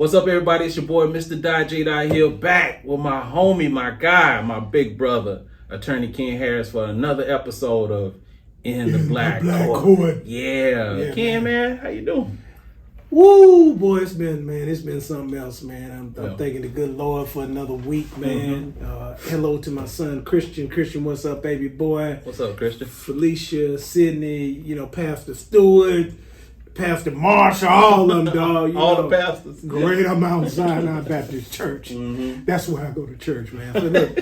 What's up, everybody? It's your boy, Mr. J. here, back with my homie, my guy, my big brother, Attorney Ken Harris, for another episode of In the Black Court. Yeah. Ken, man, how you doing? Woo, boy, it's been something else, man. I'm thanking the good Lord for another week, man. Hello to my son, Christian. Christian, what's up, baby boy? What's up, Christian? Felicia, Sydney, Pastor Stewart, Pastor Marshall, all of them, dog. All the pastors. Greater Mount Sinai Baptist Church. That's where I go to church, man. So look,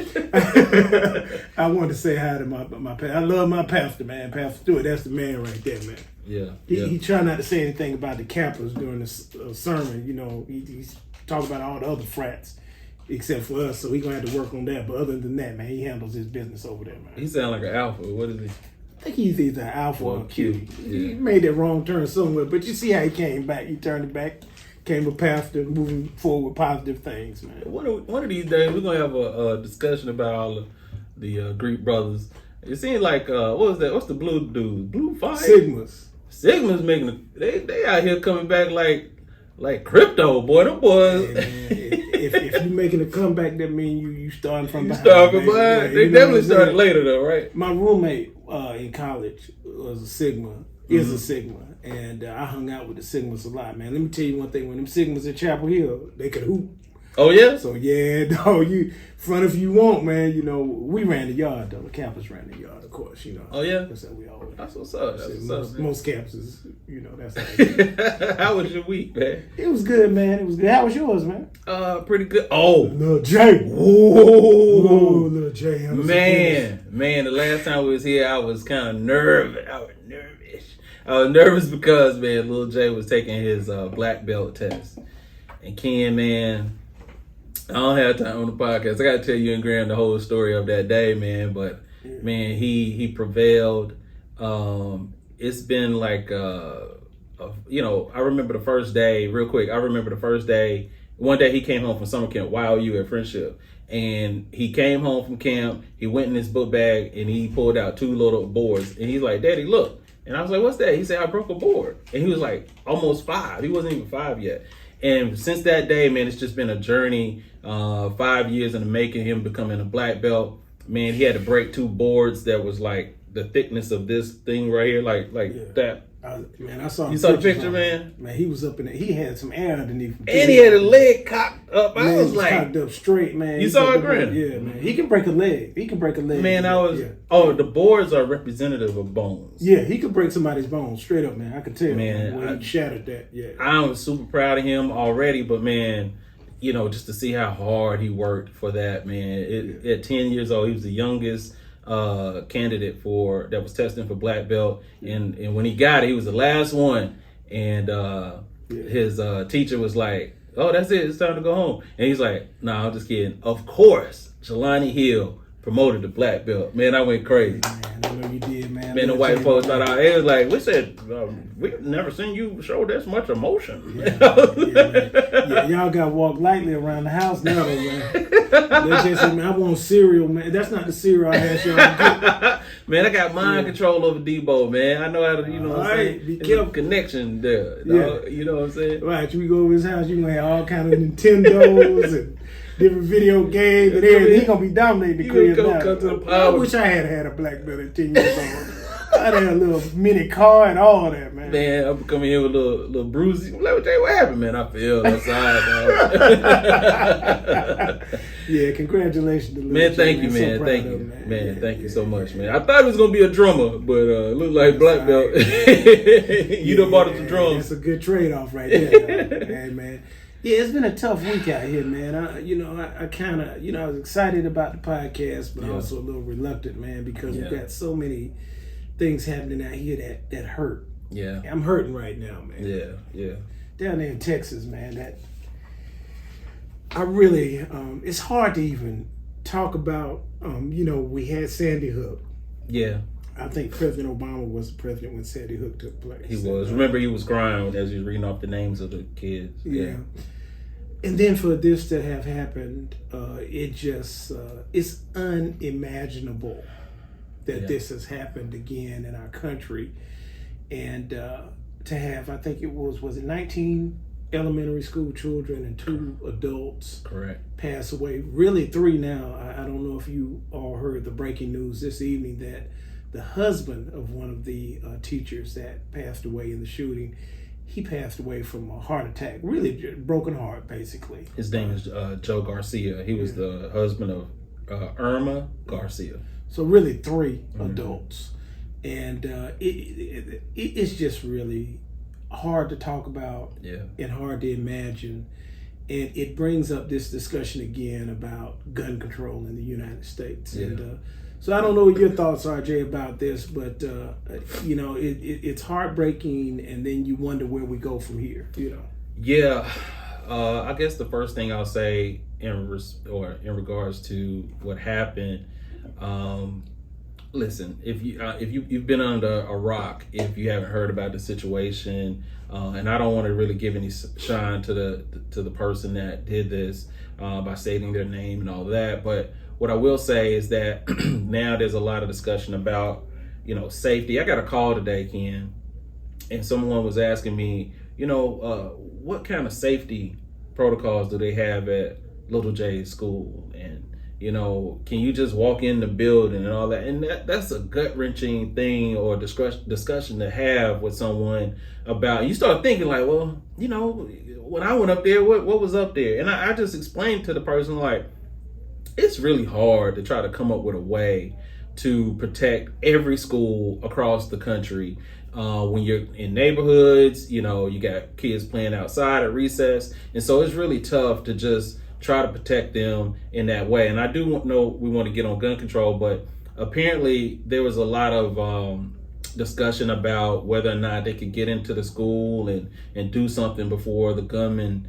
I wanted to say hi to my pastor. I love my pastor, man. Pastor Stewart, that's the man right there, man. Yeah. He tried not to say anything about the campus during the sermon. He's talking about all the other frats except for us, so he's going to have to work on that. But other than that, man, he handles his business over there, man. He sound like an alpha. What is he? I think he's either an alpha or a Q. Yeah. He made that wrong turn somewhere, but you see how he came back. He turned it back, came a pastor, moving forward with positive things, man. One of these days, we're going to have a discussion about all of the Greek brothers. It seems like, what was that? What's the blue dude? Blue Fire? Sigma's making they out here coming back like crypto, boy. Them boys. Yeah, if you making a comeback, that means you starting from behind. Yeah, they definitely started later though, right? My roommate in college was a Sigma, is a Sigma, and I hung out with the Sigmas a lot, man. Let me tell you one thing: when them Sigmas at Chapel Hill, they could hoop. Oh yeah. So yeah, no, you front if you want, man. We ran the yard though. The campus ran the yard, of course. Oh yeah. That's how we always. That's what's up. Most campuses, that's how it is. How was your week, man? It was good, man. It was good. How was yours, man? Pretty good. Oh, Lil J. Whoa, Lil J. Man, the last time we was here, I was kind of nervous. I was nervous because, man, Lil J was taking his black belt test. And Ken, man, I don't have time on the podcast. I got to tell you and Graham the whole story of that day, man. But, man, he prevailed. It's been like, I remember the first day, real quick. I remember the first day. One day he came home from summer camp, YOU at Friendship. And he came home from camp. He went in his book bag and he pulled out 2 little boards. And he's like, "Daddy, look." And I was like, "What's that?" He said, "I broke a board." And he was like, almost 5. He wasn't even 5 yet. And since that day, man, it's just been a journey. 5 years in the making, him becoming a black belt. Man, he had to break 2 boards that was like the thickness of this thing right here, like that. I saw. You saw the picture, man. Man, he was up in it. He had some air underneath him. And he had a leg cocked up. I was like, cocked up straight, man. You saw it, Graham? Yeah, man. He can break a leg. Man, the boards are representative of bones. Yeah, he could break somebody's bones straight up, man. I could tell. Man, he shattered that. Yeah, I'm super proud of him already, but man, just to see how hard he worked for that, man. At 10 years old, he was the youngest candidate that was testing for black belt, and when he got it, he was the last one, and his teacher was like, "Oh, that's it, it's time to go home," and he's like, "No, I'm just kidding. Of course, Jelani Hill promoted the black belt." Man, I went crazy. Man, I know you did, man. Man, the white folks thought it was like, we said, we've never seen you show this much emotion. Yeah, y'all got to walk lightly around the house now, though, man. They just said, man, I want cereal, man. That's not the cereal I had y'all get. Man, I got mind control over Debo, man. I know how to, what I'm saying? Be careful. Connection there. You know what I'm saying? Right, we go over his house, you're going to have all kind of Nintendos and different video games and everything. He's going to be dominating the crib now. I wish I had a black belt at 10 years old. I had a little mini car and all that, man. Man, I'm coming here with a little bruisey. Let me tell you what happened, man. I feel outside, dog. Yeah, congratulations to man. Thank you, man. Thank you, man. Thank you so much, man. I thought it was gonna be a drummer, but it looked like black belt. You done bought us some drums. That's a good trade-off right there, hey, man. Yeah, it's been a tough week out here, man. I kind of, I was excited about the podcast, but also a little reluctant, man, because we've got so many things happening out here that hurt. Yeah. I'm hurting right now, man. Yeah. Down there in Texas, man, I really, it's hard to even talk about, we had Sandy Hook. Yeah. I think President Obama was the president when Sandy Hook took place. He was. Remember, he was crying as he was reading off the names of the kids. Yeah. And then for this to have happened, it just, it's unimaginable that this has happened again in our country. And to have, I think it was it 19 elementary school children and 2 adults. Correct. Pass away. Really 3 now. I don't know if you all heard the breaking news this evening that the husband of one of the teachers that passed away in the shooting, he passed away from a heart attack. Really broken heart, basically. His name is Joe Garcia. He was the husband of Irma Garcia. So really 3 adults. And it's just really hard to talk about and hard to imagine. And it brings up this discussion again about gun control in the United States. Yeah. And so I don't know what your thoughts are, Jay, about this, but you know, it's heartbreaking, and then you wonder where we go from here. You know. Yeah, I guess the first thing I'll say in regards to what happened. Listen, if you've been under a rock, if you haven't heard about the situation, and I don't want to really give any shine to the person that did this by stating their name and all that, but what I will say is that now there's a lot of discussion about, you know, safety. I got a call today, Ken, and someone was asking me, you know, what kind of safety protocols do they have at Little J's school? And, you know, can you just walk in the building and all that? And that's a gut-wrenching thing or discussion to have with someone about. You start thinking like, well, you know, when I went up there, what was up there? And I just explained to the person, like, it's really hard to try to come up with a way to protect every school across the country. When you're in neighborhoods, you know, you got kids playing outside at recess. And so it's really tough to just try to protect them in that way. And I do know we want to get on gun control, but apparently there was a lot of discussion about whether or not they could get into the school and do something before the gunman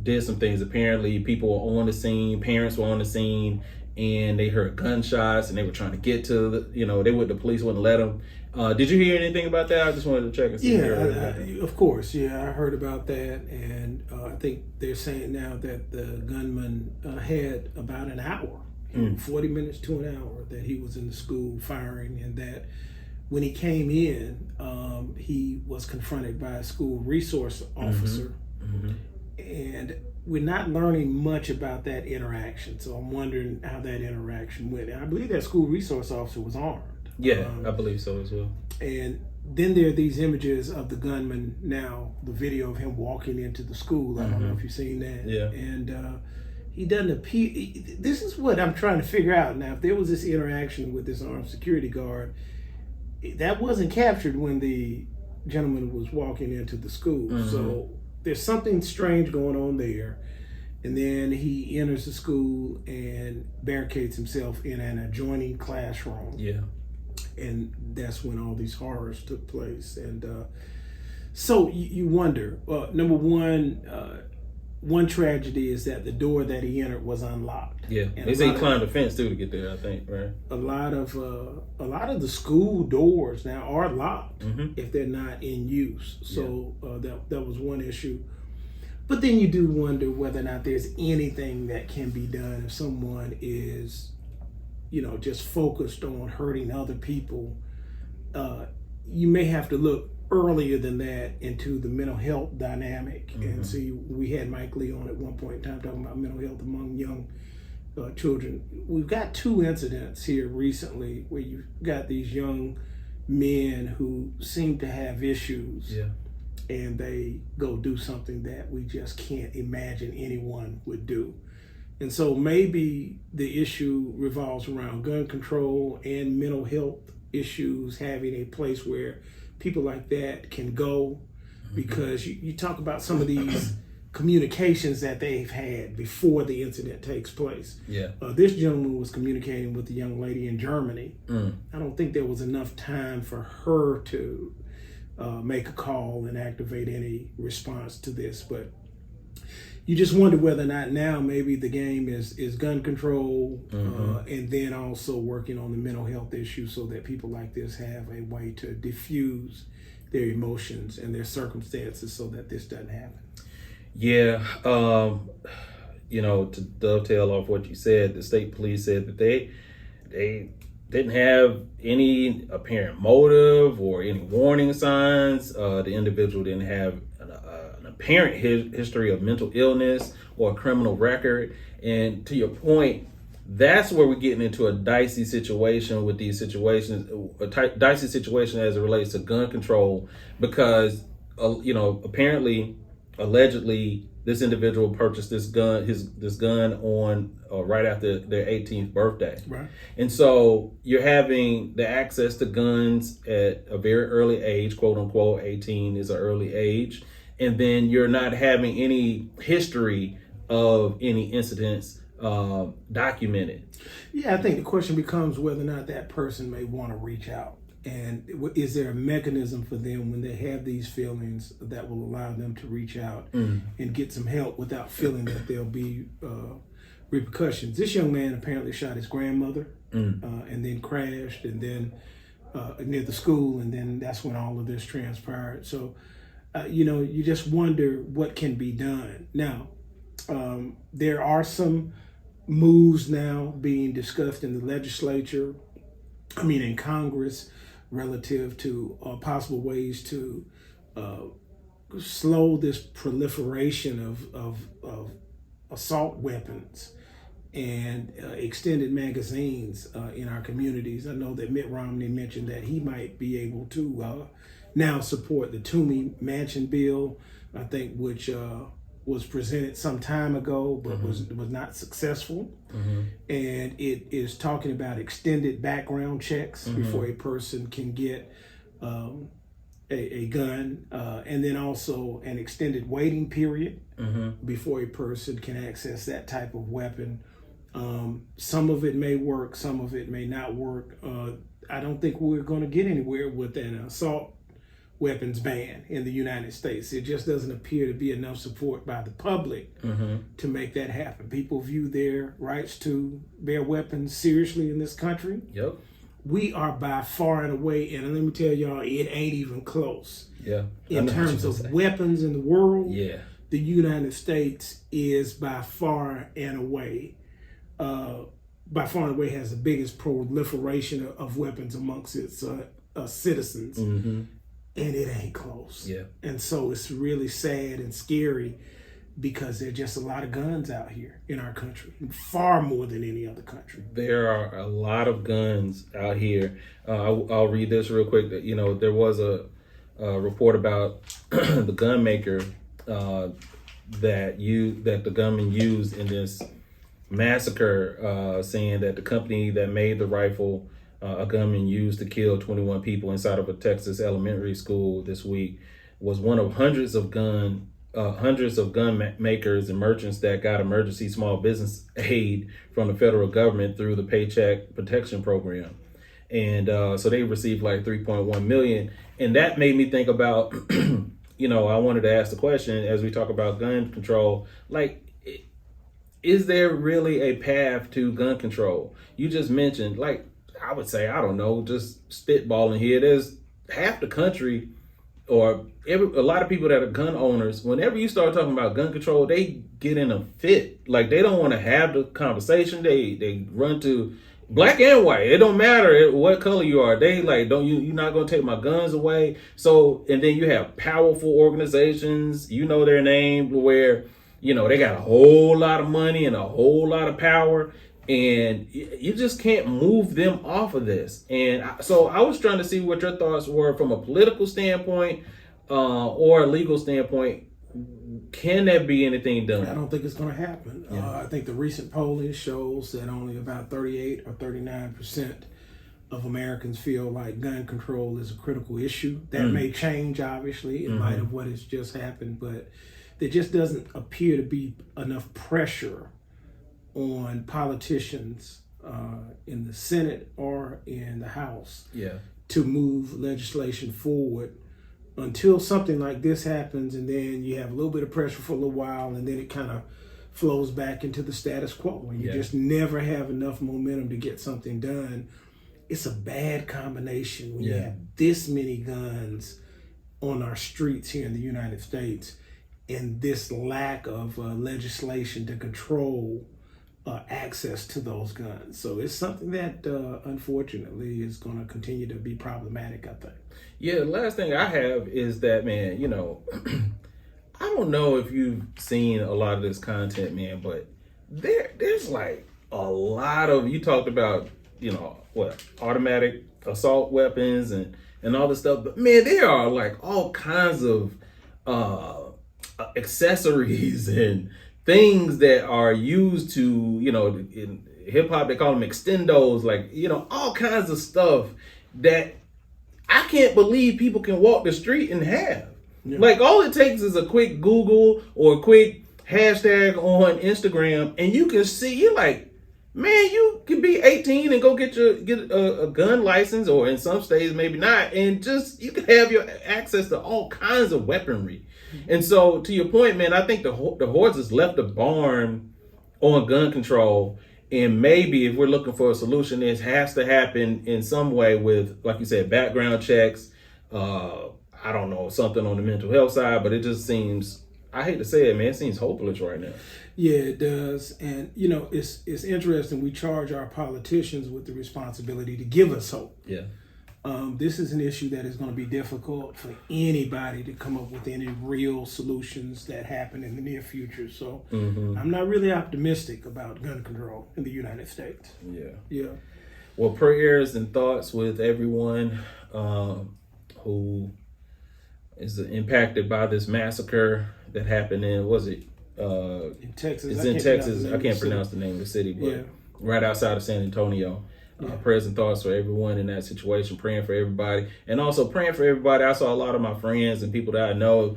did some things. Apparently people were on the scene, parents were on the scene, and they heard gunshots and they were trying to get to the police wouldn't let them. Did you hear anything about that? I just wanted to check and see. Yeah, of course. Yeah, I heard about that. And I think they're saying now that the gunman had about an hour, 40 minutes to an hour that he was in the school firing, and that when he came in, he was confronted by a school resource officer. Mm-hmm. And we're not learning much about that interaction. So I'm wondering how that interaction went. And I believe that school resource officer was armed. Yeah, I believe so as well. And then there are these images of the gunman now, the video of him walking into the school. I don't know if you've seen that. Yeah. And he doesn't appear. This is what I'm trying to figure out now. If there was this interaction with this armed security guard, that wasn't captured when the gentleman was walking into the school. Mm-hmm. So there's something strange going on there. And then he enters the school and barricades himself in an adjoining classroom. Yeah. And that's when all these horrors took place. And so you wonder, number one tragedy is that the door that he entered was unlocked. Yeah, and they say he climbed the fence too to get there, I think, right? A lot of the school doors now are locked if they're not in use. So that was one issue. But then you do wonder whether or not there's anything that can be done if someone is, you know, just focused on hurting other people. You may have to look earlier than that into the mental health dynamic. And see, we had Mike Lee on at one point in time talking about mental health among young children. We've got 2 incidents here recently where you've got these young men who seem to have issues. Yeah. And they go do something that we just can't imagine anyone would do. And so maybe the issue revolves around gun control and mental health issues, having a place where people like that can go, because you talk about some of these communications that they've had before the incident takes place. Yeah. This gentleman was communicating with a young lady in Germany. I don't think there was enough time for her to make a call and activate any response to this, but you just wonder whether or not now maybe the game is gun control and then also working on the mental health issue so that people like this have a way to diffuse their emotions and their circumstances so that this doesn't happen. Yeah. You know, to dovetail off what you said, the state police said that they didn't have any apparent motive or any warning signs. The individual didn't have an apparent history of mental illness or a criminal record. And to your point, that's where we're getting into a dicey situation with these situations, dicey situation as it relates to gun control, because, apparently, allegedly, this individual purchased this gun on right after their 18th birthday. Right. And so you're having the access to guns at a very early age, quote unquote, 18 is an early age. And then you're not having any history of any incidents documented. Yeah, I think the question becomes whether or not that person may want to reach out. And is there a mechanism for them when they have these feelings that will allow them to reach out and get some help without feeling that there'll be repercussions? This young man apparently shot his grandmother and then crashed and then near the school, and then that's when all of this transpired. So, you just wonder what can be done. Now, there are some moves now being discussed in the legislature, in Congress, relative to possible ways to slow this proliferation of assault weapons and extended magazines in our communities. I know that Mitt Romney mentioned that he might be able to now support the Toomey Manchin bill, I think, which was presented some time ago, but was not successful. And it is talking about extended background checks before a person can get a gun, and then also an extended waiting period before a person can access that type of weapon. Some of it may work, some of it may not work. I don't think we're going to get anywhere with an assault weapons ban in the United States. It just doesn't appear to be enough support by the public to make that happen. People view their rights to bear weapons seriously in this country. Yep. We are by far and away, and let me tell y'all, it ain't even close. Yeah. In terms of weapons in the world, yeah, the United States is by far and away has the biggest proliferation of weapons amongst its citizens. And it ain't close. Yeah. And so it's really sad and scary because there are just a lot of guns out here in our country, far more than any other country. There are a lot of guns out here. I'll read this real quick. There was a report about the gun maker that the gunman used in this massacre, saying that the company that made the rifle a gunman used to kill 21 people inside of a Texas elementary school this week was one of hundreds of gun makers and merchants that got emergency small business aid from the federal government through the Paycheck Protection Program. And so they received like $3.1 million. And that made me think about, I wanted to ask the question as we talk about gun control, like, is there really a path to gun control? You just mentioned, like, I would say, I don't know, just spitballing here. There's half the country or a lot of people that are gun owners, whenever you start talking about gun control, they get in a fit. Like, they don't want to have the conversation. They run to black and white. It don't matter what color you are. They like, you're not going to take my guns away. So, and then you have powerful organizations, their name, where, they got a whole lot of money and a whole lot of power. And you just can't move them off of this. And so I was trying to see what your thoughts were from a political standpoint or a legal standpoint. Can there be anything done? I don't think it's going to happen. Yeah. I think the recent polling shows that only about 38 or 39% of Americans feel like gun control is a critical issue. That may change, obviously, in light of what has just happened. But there just doesn't appear to be enough pressure on politicians in the Senate or in the House to move legislation forward until something like this happens, and then you have a little bit of pressure for a little while, and then it kind of flows back into the status quo, and you just never have enough momentum to get something done. It's a bad combination when you have this many guns on our streets here in the United States and this lack of legislation to control access to those guns. So it's something that unfortunately is going to continue to be problematic, I think. Yeah, the last thing I have is that, man, I don't know if you've seen a lot of this content, man, but there's like a lot of, you talked about, automatic assault weapons and all this stuff, but man, there are like all kinds of accessories and things that are used to, in hip hop, they call them extendos, like, all kinds of stuff that I can't believe people can walk the street and have. Yeah. Like, all it takes is a quick Google or a quick hashtag on Instagram, and you can see, you're like, man, you can be 18 and go get a gun license, or in some states maybe not, and just you can have your access to all kinds of weaponry. Mm-hmm. And so, to your point, man, I think the hordes has left the barn on gun control, and maybe if we're looking for a solution, this has to happen in some way with, like you said, background checks. I don't know, something on the mental health side, but it just seems, I hate to say it, man, it seems hopeless right now. Yeah, it does. And, it's interesting. We charge our politicians with the responsibility to give us hope. Yeah. This is an issue that is going to be difficult for anybody to come up with any real solutions that happen in the near future. So I'm not really optimistic about gun control in the United States. Yeah. Yeah. Well, prayers and thoughts with everyone who is impacted by this massacre that happened in, in Texas? It's in Texas. I can't pronounce the name of the city, but right outside of San Antonio. Prayers and thoughts for everyone in that situation, praying for everybody, and also praying for everybody. I saw a lot of my friends and people that I know,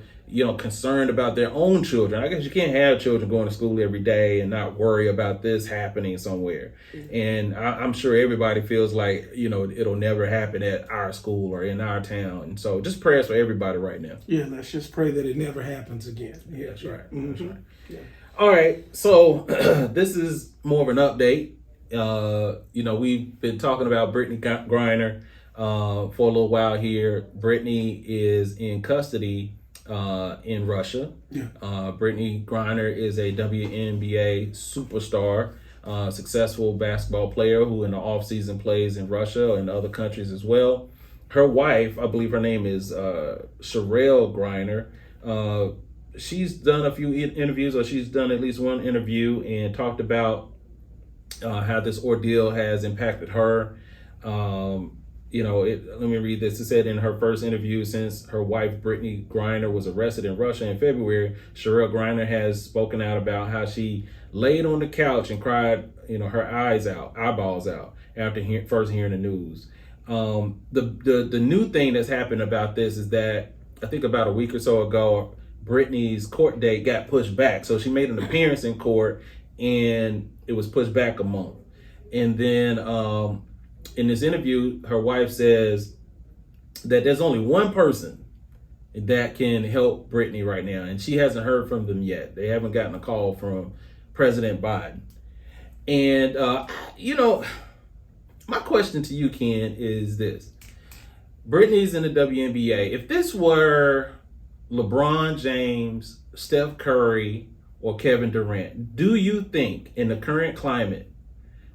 concerned about their own children. I guess you can't have children going to school every day and not worry about this happening somewhere. And I'm sure everybody feels like, it'll never happen at our school or in our town. And so just prayers for everybody right now. Yeah, let's just pray that it never happens again. Yeah, that's right. Mm-hmm. That's right. Yeah. All right. So this is more of an update. We've been talking about Brittney Griner for a little while here. Brittney is in custody in Russia. Yeah. Brittney Griner is a WNBA superstar, successful basketball player who in the offseason plays in Russia and other countries as well. Her wife, I believe her name is Sherelle Griner. She's done a few interviews, or she's done at least one interview, and talked about how this ordeal has impacted her. Let me read this. It said in her first interview since her wife, Brittney Griner, was arrested in Russia in February, Sherelle Griner has spoken out about how she laid on the couch and cried, her eyeballs out after first hearing the news. The new thing that's happened about this is that I think about a week or so ago, Brittney's court date got pushed back. So she made an appearance in court, and it was pushed back a month. And then in this interview, her wife says that there's only one person that can help Brittney right now, and she hasn't heard from them yet. They haven't gotten a call from President Biden. And, my question to you, Ken, is this. Brittney's in the WNBA. If this were LeBron James, Steph Curry, or Kevin Durant, do you think in the current climate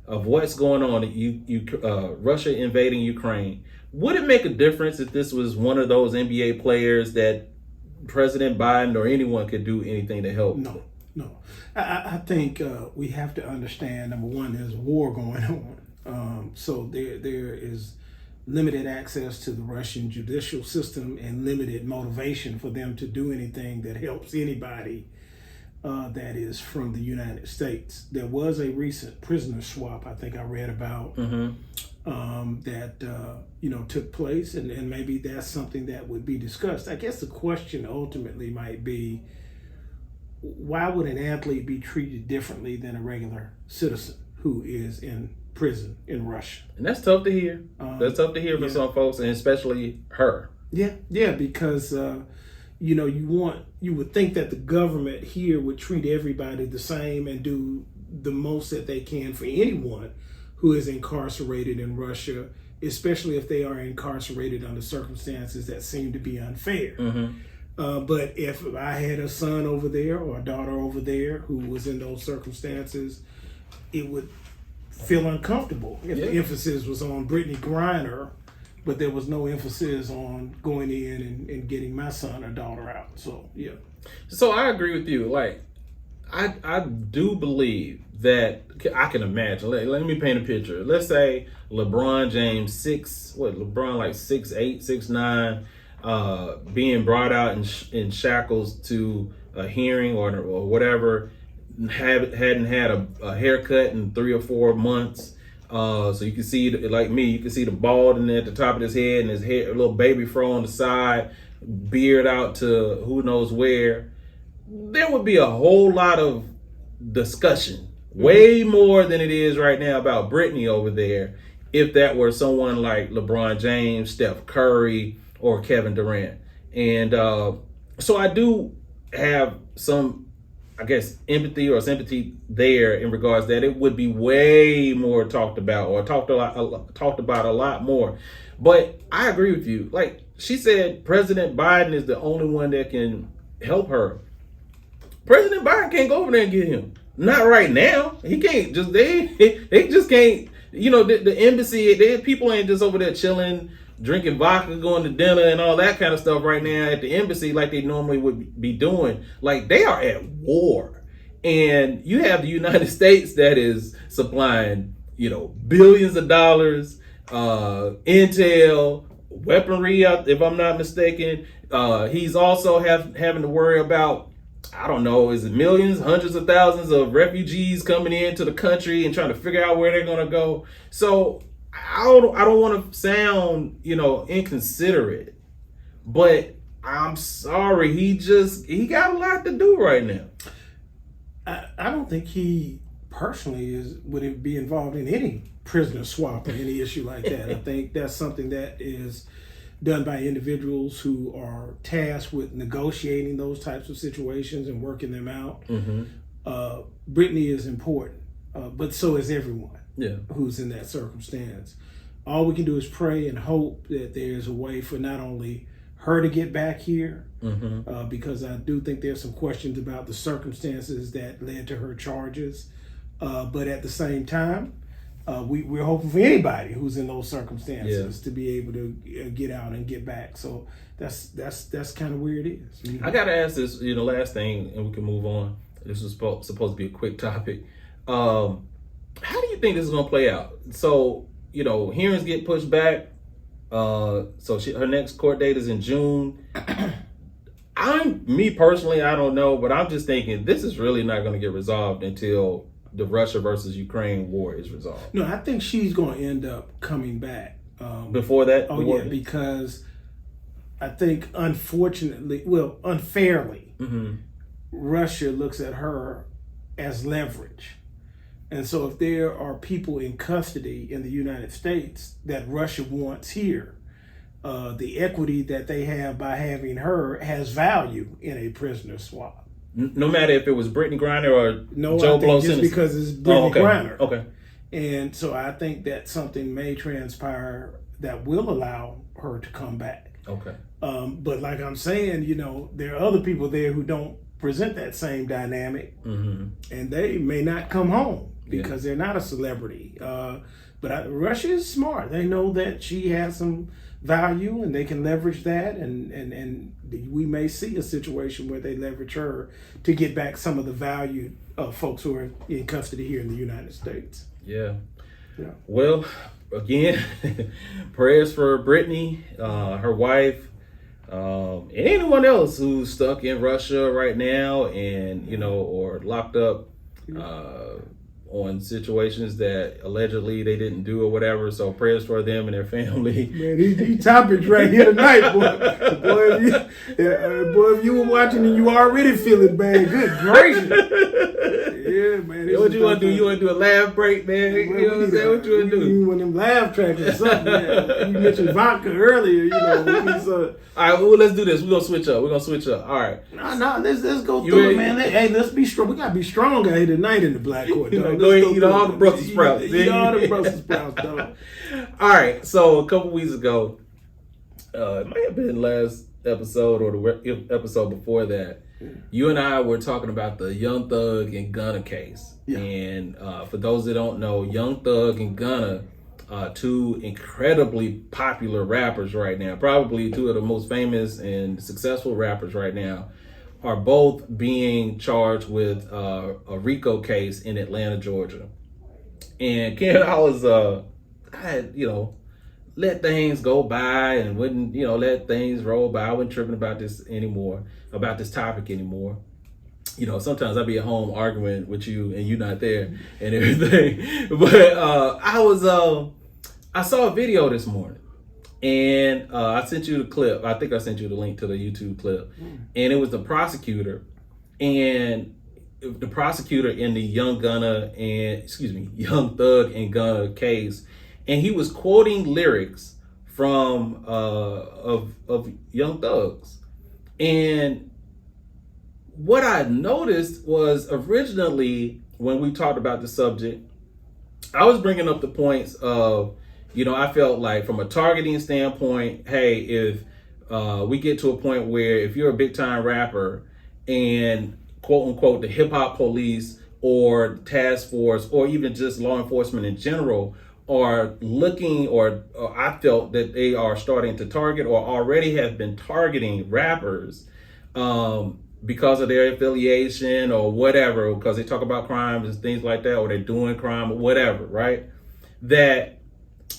of what's going on, Russia invading Ukraine, would it make a difference if this was one of those NBA players that President Biden or anyone could do anything to help? No. I think we have to understand, number one, there's a war going on. So there is limited access to the Russian judicial system and limited motivation for them to do anything that helps anybody that is from the United States. There was a recent prisoner swap I think I read about that took place, and maybe that's something that would be discussed. I guess the question ultimately might be, why would an athlete be treated differently than a regular citizen who is in prison in Russia? And that's tough to hear. That's tough to hear for some folks, and especially her. Yeah, because you would think that the government here would treat everybody the same and do the most that they can for anyone who is incarcerated in Russia, especially if they are incarcerated under circumstances that seem to be unfair. But if I had a son over there or a daughter over there who was in those circumstances, it would feel uncomfortable if the emphasis was on Brittney Griner but there was no emphasis on going in and getting my son or daughter out. So yeah. So I agree with you. Like, I do believe that I can imagine. Let me paint a picture. Let's say LeBron James, LeBron like 6'8", 6'9", being brought out in shackles to a hearing or whatever, hadn't had a haircut in 3 or 4 months. So you can see, like me, you can see the balding at the top of his head and his hair, a little baby fro on the side, beard out to who knows where. There would be a whole lot of discussion, way more than it is right now, about Brittney over there, if that were someone like LeBron James, Steph Curry, or Kevin Durant. And so I do have some, I guess, empathy or sympathy there in regards that it would be way more talked about, or talked about a lot more. But I agree with you. Like she said, President Biden is the only one that can help her. President Biden can't go over there and get him. Not right now. He can't just, they just can't, the embassy, people ain't just over there chilling, drinking vodka, going to dinner and all that kind of stuff right now at the embassy like they normally would be doing. Like, they are at war. And you have the United States that is supplying, billions of dollars, intel, weaponry, if I'm not mistaken. He's also having to worry about, I don't know, is it millions, hundreds of thousands of refugees coming into the country and trying to figure out where they're going to go. So I don't want to sound, inconsiderate, but I'm sorry. He got a lot to do right now. I don't think he personally would be involved in any prisoner swap or any issue like that. I think that's something that is done by individuals who are tasked with negotiating those types of situations and working them out. Brittney is important, but so is everyone who's in that circumstance. All we can do is pray and hope that there's a way for not only her to get back here, because I do think there's some questions about the circumstances that led to her charges, but at the same time, we're hoping for anybody who's in those circumstances to be able to get out and get back. So that's kind of where it is. I gotta ask this, last thing, and we can move on. This was supposed to be a quick topic. How do you think this is gonna play out? So hearings get pushed back. So her next court date is in June. Me personally, I don't know, but I'm just thinking this is really not gonna get resolved until the Russia versus Ukraine war is resolved. No, I think she's going to end up coming back. Before that? Oh, yeah, because I think unfairly, Russia looks at her as leverage. And so if there are people in custody in the United States that Russia wants here, the equity that they have by having her has value in a prisoner swap. No matter if it was Brittney Griner or no, Joe Blow just because it's Brittney Griner. Okay. And so I think that something may transpire that will allow her to come back. Okay. But like I'm saying, there are other people there who don't present that same dynamic, and they may not come home because they're not a celebrity. But Russia is smart. They know that she has some value and they can leverage that, and we may see a situation where they leverage her to get back some of the valued folks who are in custody here in the United States. Yeah. Well, again, prayers for Brittney, her wife, and anyone else who's stuck in Russia right now and or locked up on situations that allegedly they didn't do or whatever. So prayers for them and their family. Man, these topics right here tonight, boy. If you were watching and you already feeling bad, good gracious. Yeah, man. What you want to do? You want to do a laugh break, man? You know what I'm saying? What you want to do? You want them laugh tracks or something, man. You mentioned vodka earlier, All right, well, let's do this. We're going to switch up. All right. No, let's go through it, man. Hey, let's be strong. We got to be strong out here tonight in the Black Court, dog. Go ahead, eat all the Brussels sprouts. Eat all the Brussels sprouts, dog. All right, so a couple weeks ago, it might have been last episode or the episode before that, you and I were talking about the Young Thug and Gunna case. Yeah. And for those that don't know, Young Thug and Gunna two incredibly popular rappers right now, probably two of the most famous and successful rappers right now, are both being charged with a RICO case in Atlanta, Georgia. And Ken, I had, let things go by and wouldn't, let things roll by. I wasn't tripping about this topic anymore. Sometimes I'd be at home arguing with you and you not there and everything. But I saw a video this morning, and I sent you the clip. I think I sent you the link to the YouTube clip. And it was the prosecutor, and the prosecutor in the Young Thug and Gunna case, and he was quoting lyrics from of Young Thug's. And what I noticed was, originally when we talked about the subject, I was bringing up the points of, I felt like from a targeting standpoint, hey, if we get to a point where if you're a big time rapper and quote unquote the hip hop police or task force or even just law enforcement in general are looking, or I felt that they are starting to target or already have been targeting rappers because of their affiliation or whatever, because they talk about crimes and things like that, or they're doing crime or whatever, right? That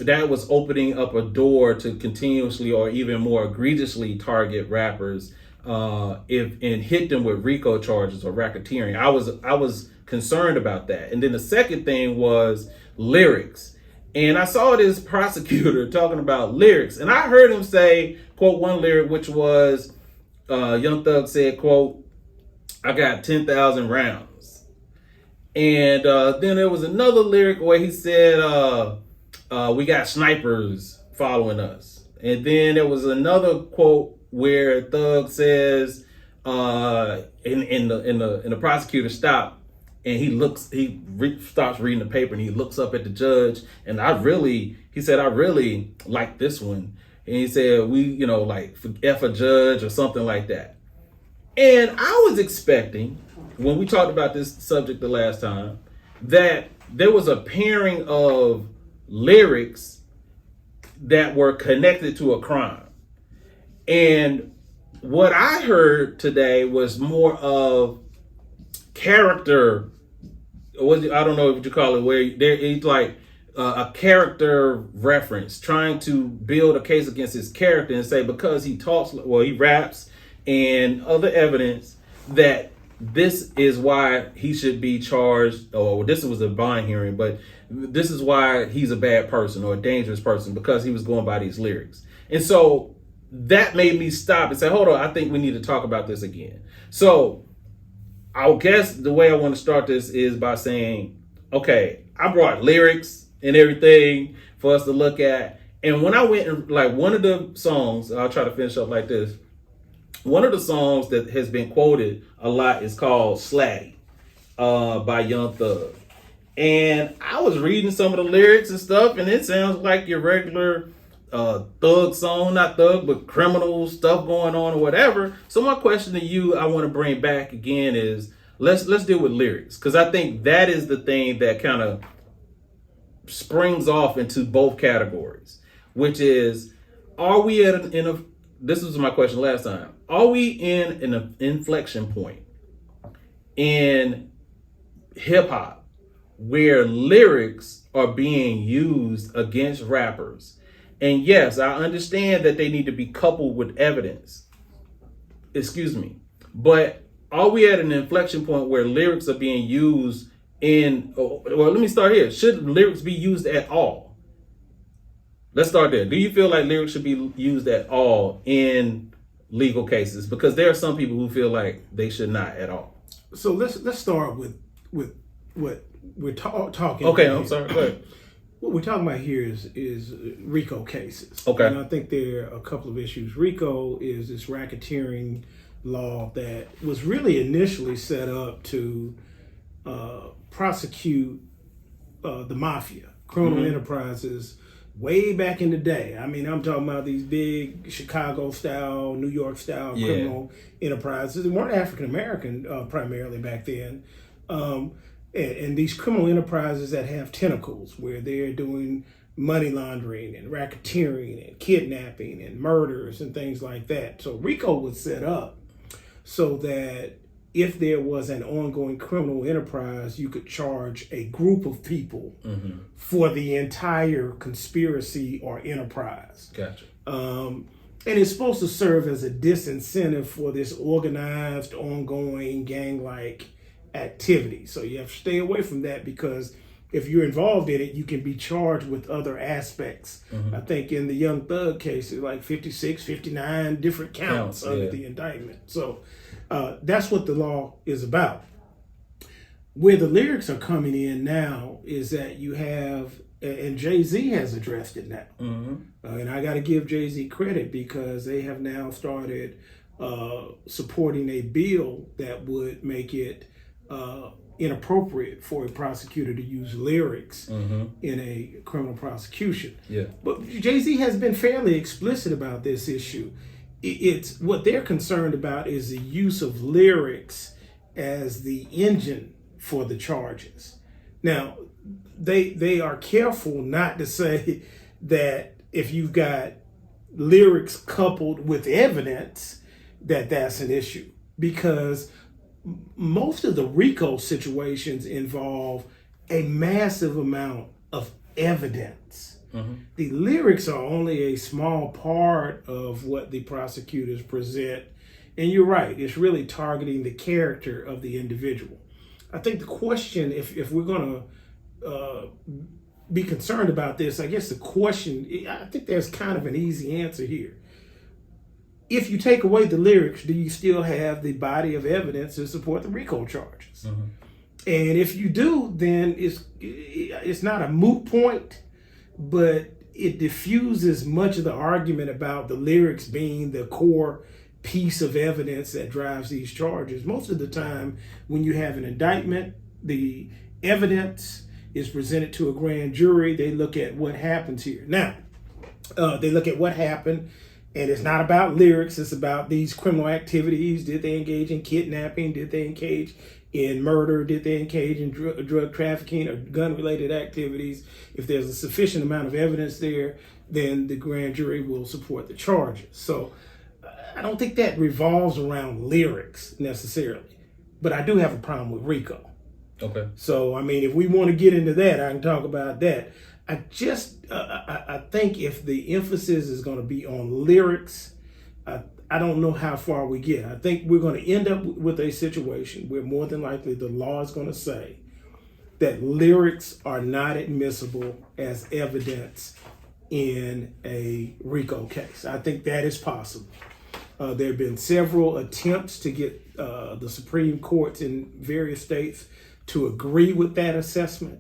was opening up a door to continuously or even more egregiously target rappers and hit them with RICO charges or racketeering. I was concerned about that. And then the second thing was lyrics. And I saw this prosecutor talking about lyrics, and I heard him say, quote, one lyric, which was, Young Thug said, quote, "I got 10,000 rounds." And then there was another lyric where he said, "We got snipers following us." And then there was another quote where Thug says, in the prosecutor stopped, and he starts reading the paper, and he looks up at the judge, and he said, "I really like this one." And he said, "We, like F a judge," or something like that. And I was expecting, when we talked about this subject the last time, that there was a pairing of lyrics that were connected to a crime. And what I heard today was more of character. I don't know what you call it, where it's like a character reference, trying to build a case against his character and say, because he he raps and other evidence, that this is why he should be charged, or this was a bond hearing, but this is why he's a bad person or a dangerous person, because he was going by these lyrics. And so that made me stop and say, hold on, I think we need to talk about this again. So I guess the way I want to start this is by saying, okay, I brought lyrics and everything for us to look at. And when I went and one of the songs, I'll try to finish up like this. One of the songs that has been quoted a lot is called Slatty by Young Thug. And I was reading some of the lyrics and stuff, and it sounds like your regular thug song, not thug, but criminal stuff going on or whatever. So my question to you, I want to bring back again is, let's deal with lyrics, because I think that is the thing that kind of springs off into both categories, which is, are we this was my question last time, are we in an inflection point in hip hop where lyrics are being used against rappers? And yes, I understand that they need to be coupled with evidence. But are we at an inflection point where lyrics are being used well, let me start here. Should lyrics be used at all? Let's start there. Do you feel like lyrics should be used at all in legal cases? Because there are some people who feel like they should not at all. So let's start with what we're talking. Okay, I'm sorry. Go ahead. What we're talking about here is RICO cases. Okay. And I think there are a couple of issues. RICO is this racketeering law that was really initially set up to prosecute the mafia, criminal enterprises, way back in the day. I mean, I'm talking about these big Chicago-style, New York-style criminal enterprises. They weren't African-American primarily back then. And these criminal enterprises that have tentacles, where they're doing money laundering and racketeering and kidnapping and murders and things like that. So RICO was set up so that if there was an ongoing criminal enterprise, you could charge a group of people for the entire conspiracy or enterprise. Gotcha. And it's supposed to serve as a disincentive for this organized, ongoing, gang-like activity. So you have to stay away from that, because if you're involved in it, you can be charged with other aspects. I think in the Young Thug case, it's like 56, 59 different counts under the indictment. So that's what the law is about. Where the lyrics are coming in now is that you have, and Jay-Z has addressed it now. And I got to give Jay-Z credit, because they have now started supporting a bill that would make it inappropriate for a prosecutor to use lyrics in a criminal prosecution. But Jay-Z has been fairly explicit about this issue. It's what they're concerned about is the use of lyrics as the engine for the charges. Now, they are careful not to say that if you've got lyrics coupled with evidence, that's an issue, because most of the RICO situations involve a massive amount of evidence. The lyrics are only a small part of what the prosecutors present. And you're right, it's really targeting the character of the individual. I think the question, if we're going to be concerned about this, I guess the question, I think there's kind of an easy answer here. If you take away the lyrics, do you still have the body of evidence to support the RICO charges? And if you do, then it's not a moot point, but it diffuses much of the argument about the lyrics being the core piece of evidence that drives these charges. Most of the time, when you have an indictment, the evidence is presented to a grand jury. They look at what happens here. Now, they look at what happened, and it's not about lyrics. It's about these criminal activities. Did they engage in kidnapping? Did they engage in murder? Did they engage in drug trafficking or gun-related activities? If there's a sufficient amount of evidence there, then the grand jury will support the charges. So I don't think that revolves around lyrics necessarily, but I do have a problem with RICO. Okay. So, I mean, if we want to get into that, I can talk about that. I just, I think if the emphasis is going to be on lyrics, I don't know how far we get. I think we're going to end up with a situation where more than likely the law is going to say that lyrics are not admissible as evidence in a RICO case. I think that is possible. There have been several attempts to get the Supreme Courts in various states to agree with that assessment.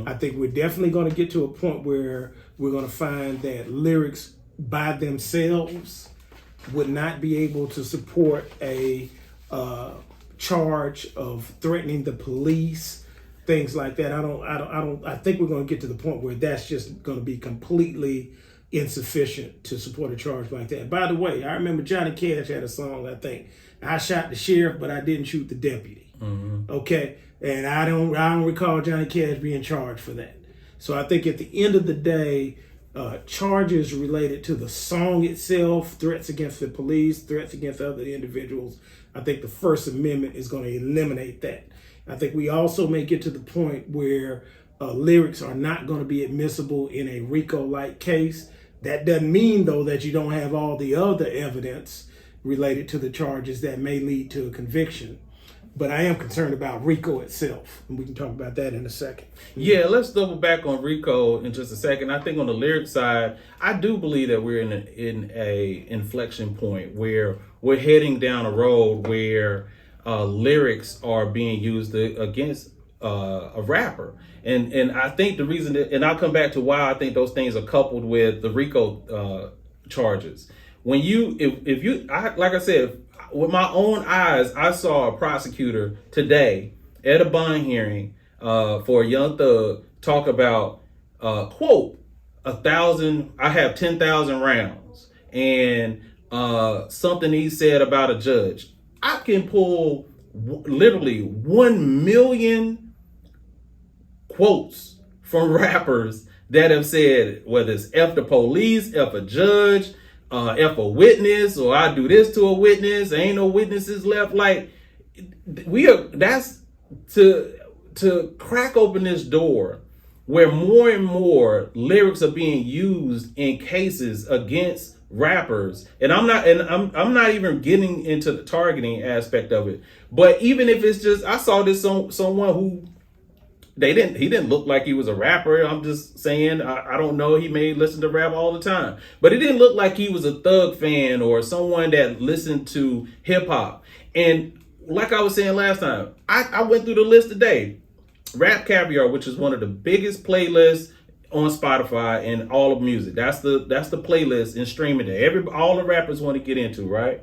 I think we're definitely going to get to a point where we're going to find that lyrics by themselves would not be able to support a charge of threatening the police, things like that. I think we're going to get to the point where that's just going to be completely insufficient to support a charge like that. By the way, I remember Johnny Cash had a song, I think, I shot the sheriff, but I didn't shoot the deputy. Okay. And I don't recall Johnny Cash being charged for that. So I think at the end of the day, charges related to the song itself, threats against the police, threats against other individuals, I think the First Amendment is going to eliminate that. I think we also may get to the point where lyrics are not going to be admissible in a RICO-like case. That doesn't mean, though, that you don't have all the other evidence related to the charges that may lead to a conviction. But I am concerned about RICO itself, and we can talk about that in a second. Yeah, let's double back on RICO in just a second. I think on the lyric side, I do believe that we're in a inflection point where we're heading down a road where lyrics are being used against a rapper. And I think the reason that, and I'll come back to why I think those things are coupled with the RICO charges. When like I said, with my own eyes, I saw a prosecutor today at a bond hearing for a young thug talk about, quote, 1,000, I have 10,000 rounds, and something he said about a judge. I can pull literally 1 million quotes from rappers that have said, whether it's F the police, F a judge, F a witness, or I do this to a witness, there ain't no witnesses left. Like, that's to crack open this door where more and more lyrics are being used in cases against rappers. And I'm not even getting into the targeting aspect of it. But even if it's just, I saw this someone who he didn't look like he was a rapper. I'm just saying, I don't know. He may listen to rap all the time, but it didn't look like he was a Thug fan or someone that listened to hip hop. And like I was saying last time, I went through the list today. Rap Caviar, which is one of the biggest playlists on Spotify and all of music. That's the playlist and streaming that all the rappers want to get into, right?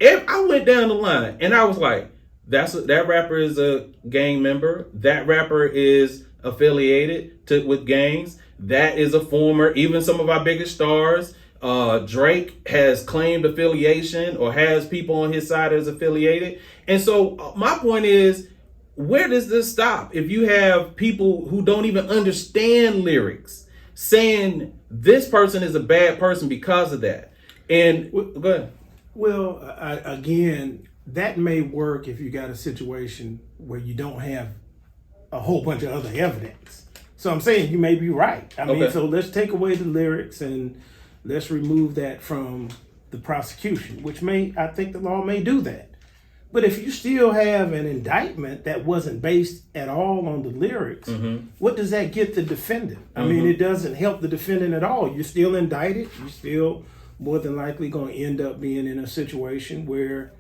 I went down the line and I was like, that rapper is a gang member. That rapper is affiliated with gangs. That is a former, even some of our biggest stars. Drake has claimed affiliation or has people on his side as affiliated. And so my point is, where does this stop? If you have people who don't even understand lyrics saying this person is a bad person because of that. And go ahead. Well, again, that may work if you got a situation where you don't have a whole bunch of other evidence. So I'm saying you may be right. I mean, so let's take away the lyrics and let's remove that from the prosecution, which I think the law may do that. But if you still have an indictment that wasn't based at all on the lyrics, what does that get the defendant? I mean, it doesn't help the defendant at all. You're still indicted. You're still more than likely going to end up being in a situation where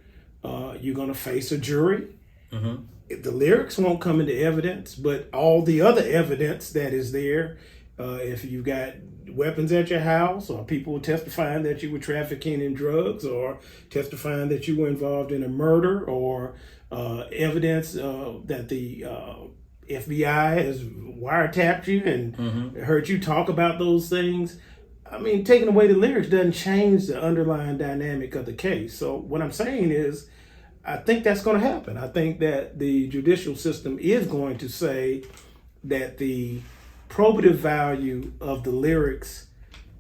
you're going to face a jury. The lyrics won't come into evidence, but all the other evidence that is there, if you've got weapons at your house, or people testifying that you were trafficking in drugs, or testifying that you were involved in a murder, or evidence that the FBI has wiretapped you and heard you talk about those things. I mean, taking away the lyrics doesn't change the underlying dynamic of the case. So what I'm saying is, I think that's going to happen. I think that the judicial system is going to say that the probative value of the lyrics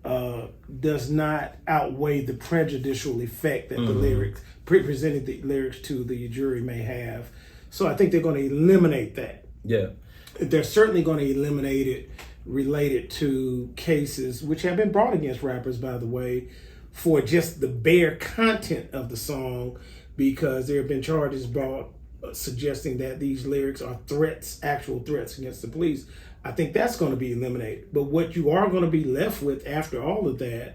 does not outweigh the prejudicial effect that the lyrics, presenting the lyrics to the jury may have. So I think they're going to eliminate that. Yeah. They're certainly going to eliminate it related to cases which have been brought against rappers, by the way, for just the bare content of the song, because there have been charges brought suggesting that these lyrics are threats, actual threats against the police. I think that's going to be eliminated. But what you are going to be left with after all of that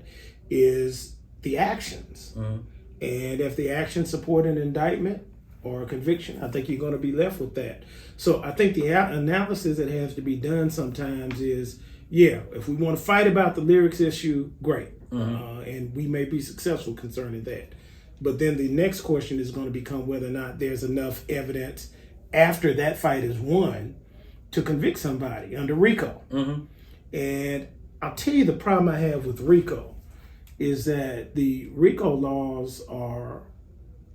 is the actions. And if the actions support an indictment or a conviction, I think you're going to be left with that. So I think the analysis that has to be done sometimes is, if we want to fight about the lyrics issue, great. And we may be successful concerning that. But then the next question is going to become whether or not there's enough evidence after that fight is won to convict somebody under RICO. And I'll tell you the problem I have with RICO is that the RICO laws are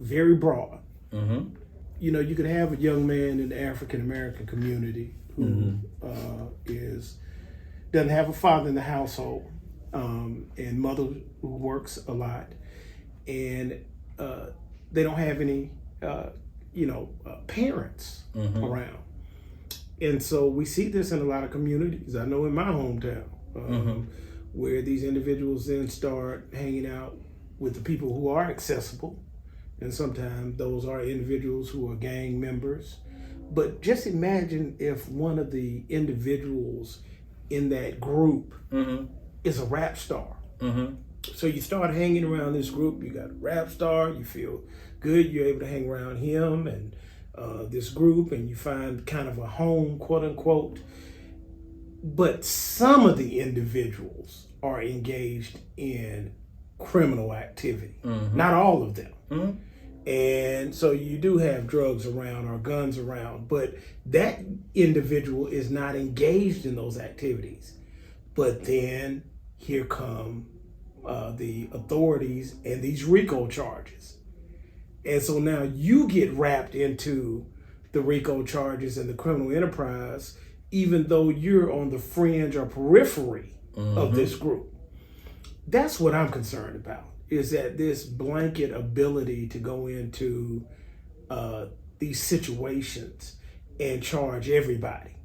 very broad. You know, you could have a young man in the African-American community who doesn't have a father in the household, and mother who works a lot, and they don't have any, parents around. And so we see this in a lot of communities. I know in my hometown, where these individuals then start hanging out with the people who are accessible. And sometimes those are individuals who are gang members. But just imagine if one of the individuals in that group is a rap star. So you start hanging around this group, you got a rap star, you feel good, you're able to hang around him and this group, and you find kind of a home, quote unquote. But some of the individuals are engaged in criminal activity, not all of them. And so you do have drugs around or guns around, but that individual is not engaged in those activities. But then here come the authorities and these RICO charges. And so now you get wrapped into the RICO charges and the criminal enterprise, even though you're on the fringe or periphery of this group. That's what I'm concerned about, is that this blanket ability to go into these situations and charge everybody.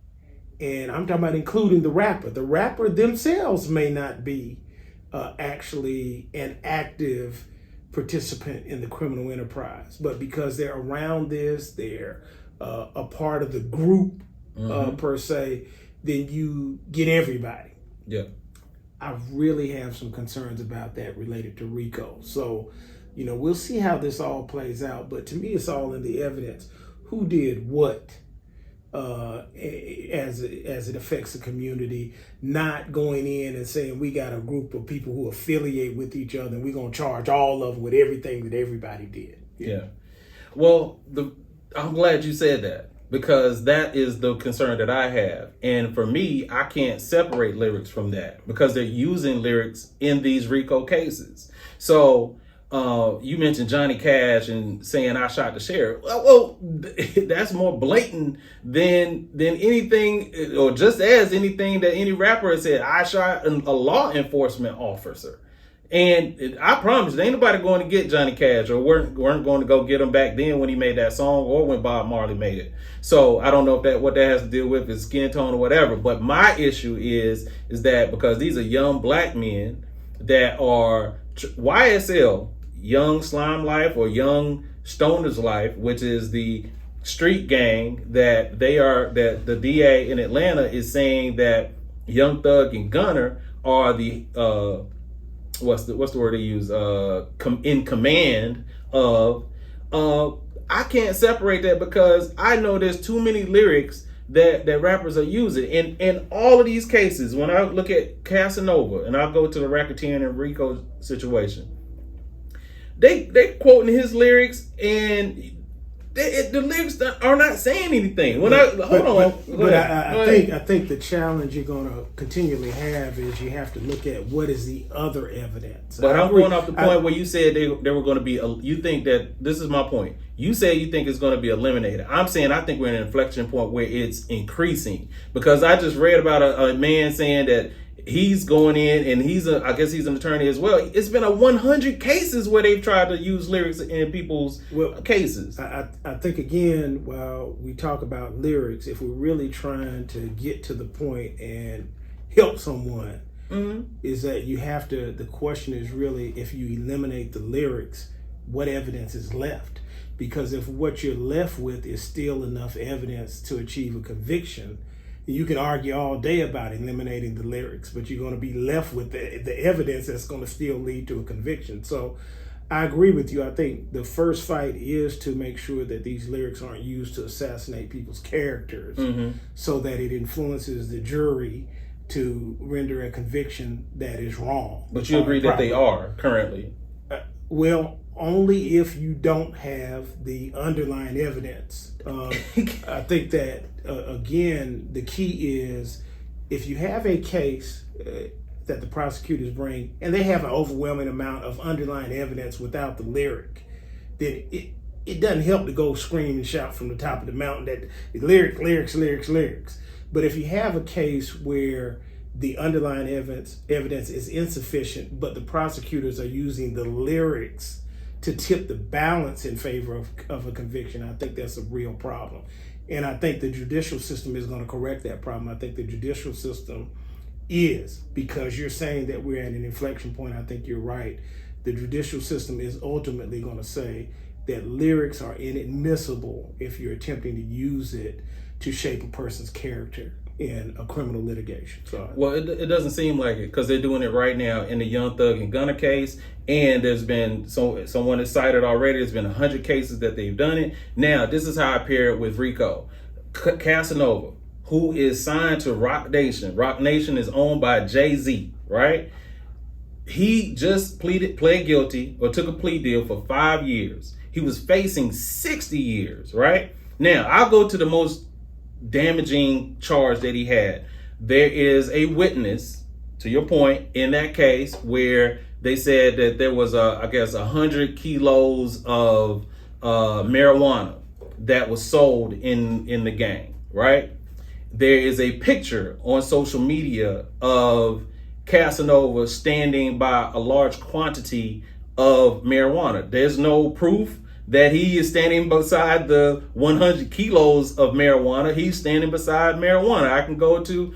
And I'm talking about including the rapper. The rapper themselves may not be actually an active participant in the criminal enterprise, but because they're around this, they're a part of the group per se, then you get everybody. Yeah. I really have some concerns about that related to RICO. So, we'll see how this all plays out. But to me, it's all in the evidence. Who did what as it affects the community, not going in and saying we got a group of people who affiliate with each other and we're going to charge all of them with everything that everybody did. Yeah. Well, I'm glad you said that, because that is the concern that I have. And for me, I can't separate lyrics from that because they're using lyrics in these RICO cases. So you mentioned Johnny Cash and saying I shot the sheriff. Well, that's more blatant than anything, or just as anything that any rapper has said. I shot a law enforcement officer. And I promise, there ain't nobody going to get Johnny Cash, or weren't going to go get him back then when he made that song, or when Bob Marley made it. So I don't know if what that has to deal with is skin tone or whatever. But my issue is that because these are young black men that are YSL, Young Slime Life, or Young Stoners Life, which is the street gang that the DA in Atlanta is saying that Young Thug and Gunna are the what's the word they use, in command of. I can't separate that because I know there's too many lyrics that rappers are using in all of these cases. When I look at Casanova, and I'll go to the racketeering and RICO situation, they quoting his lyrics, and the lyrics are not saying anything. I think the challenge you're going to continually have is you have to look at what is the other evidence. But I'm going off the point where you said they were going to be. You think that this is my point. You say you think it's going to be eliminated. I'm saying I think we're at an inflection point where it's increasing, because I just read about a man saying that he's going in, and I guess he's an attorney as well. It's been 100 cases where they've tried to use lyrics in people's cases. I think, again, while we talk about lyrics, if we're really trying to get to the point and help someone, is that you have to, the question is really, if you eliminate the lyrics, what evidence is left? Because if what you're left with is still enough evidence to achieve a conviction, you can argue all day about eliminating the lyrics, but you're going to be left with the evidence that's going to still lead to a conviction. So I agree with you. I think the first fight is to make sure that these lyrics aren't used to assassinate people's characters, so that it influences the jury to render a conviction that is wrong. But you agree that they are currently? Well, only if you don't have the underlying evidence. I think that, again, the key is if you have a case that the prosecutors bring and they have an overwhelming amount of underlying evidence without the lyric, then it doesn't help to go scream and shout from the top of the mountain that lyrics. But if you have a case where the underlying evidence is insufficient, but the prosecutors are using the lyrics to tip the balance in favor of a conviction, I think that's a real problem. And I think the judicial system is going to correct that problem. I think the judicial system is, because you're saying that we're at an inflection point, I think you're right. The judicial system is ultimately going to say that lyrics are inadmissible if you're attempting to use it to shape a person's character in a criminal litigation. So, well, it doesn't seem like it, because they're doing it right now in the Young Thug and Gunna case, and there's been someone has cited already. There's been 100 cases that they've done it. Now, this is how I pair it with RICO. Casanova, who is signed to Roc Nation. Roc Nation is owned by Jay-Z, right? He just pled guilty, or took a plea deal for 5 years. He was facing 60 years, right? Now, I'll go to the most damaging charge that he had. There is a witness, to your point, in that case where they said that there was 100 kilos of marijuana that was sold in the gang, right? there is a picture on social media of Casanova standing by a large quantity of marijuana. There's no proof that he is standing beside the 100 kilos of marijuana. He's standing beside marijuana. I can go to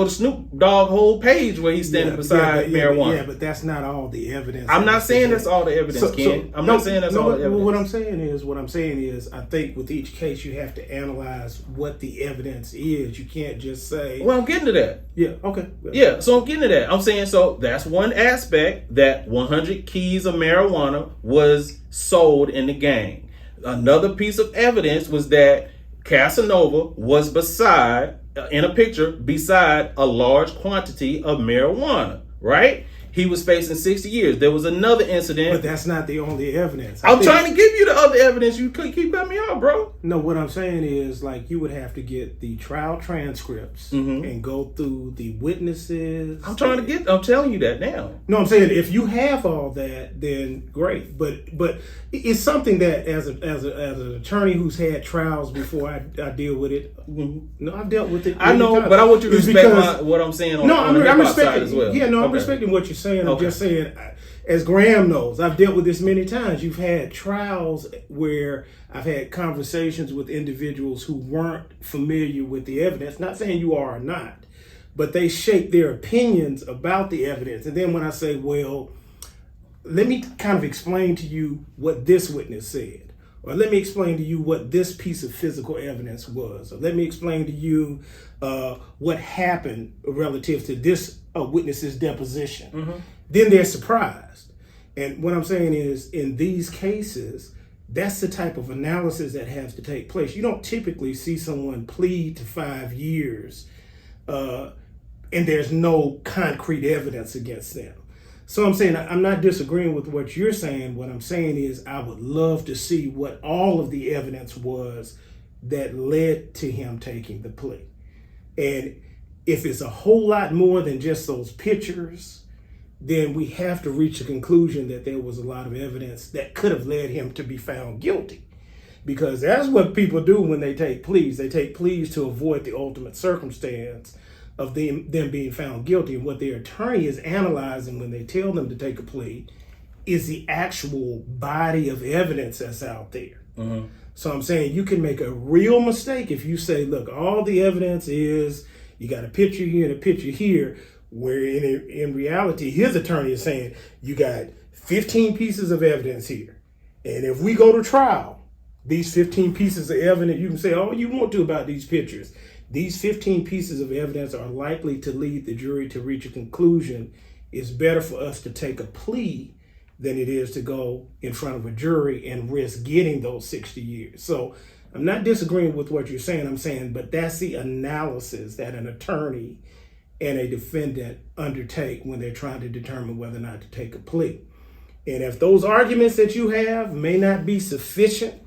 Snoop Dogg whole page where he's standing beside marijuana. Yeah, but that's not all the evidence. I'm not saying that's all the evidence, Ken. I'm not saying that's all the evidence. What I'm saying is, I think with each case you have to analyze what the evidence is. You can't just say. Well, I'm getting to that. Yeah. Okay. Yeah. So I'm getting to that. I'm saying so that's one aspect, that 100 keys of marijuana was sold in the gang. Another piece of evidence was that Casanova was in a picture beside a large quantity of marijuana, right? He was facing 60 years. There was another incident. But that's not the only evidence. I'm trying to give you the other evidence. You could keep cutting me off, bro. No, what I'm saying is, like, you would have to get the trial transcripts and go through the witnesses. I'm telling you that now. No, I'm saying if you have all that, then great. But it's something that as an attorney who's had trials before, I deal with it. No, I've dealt with it. I know, but I want you to respect what I'm saying on the hip-hop side as well. Yeah, no, I'm respecting what you're saying. I'm just saying, as Graham knows, I've dealt with this many times. You've had trials where I've had conversations with individuals who weren't familiar with the evidence. Not saying you are or not, but they shape their opinions about the evidence. And then when I say, well, let me kind of explain to you what this witness said, or let me explain to you what this piece of physical evidence was, or let me explain to you what happened relative to this witness's deposition. Then they're surprised. And what I'm saying is, in these cases, that's the type of analysis that has to take place. You don't typically see someone plead to 5 years and there's no concrete evidence against them. So I'm saying, I'm not disagreeing with what you're saying. What I'm saying is, I would love to see what all of the evidence was that led to him taking the plea. And if it's a whole lot more than just those pictures, then we have to reach a conclusion that there was a lot of evidence that could have led him to be found guilty. Because that's what people do when they take pleas. They take pleas to avoid the ultimate circumstance of them being found guilty. And what their attorney is analyzing when they tell them to take a plea is the actual body of evidence that's out there. So I'm saying, you can make a real mistake if you say, look, all the evidence is you got a picture here and a picture here, where in reality, his attorney is saying, you got 15 pieces of evidence here. And if we go to trial, these 15 pieces of evidence, you can say all you want to about these pictures. These 15 pieces of evidence are likely to lead the jury to reach a conclusion. It's better for us to take a plea than it is to go in front of a jury and risk getting those 60 years. So I'm not disagreeing with what you're saying. I'm saying, but that's the analysis that an attorney and a defendant undertake when they're trying to determine whether or not to take a plea. And if those arguments that you have may not be sufficient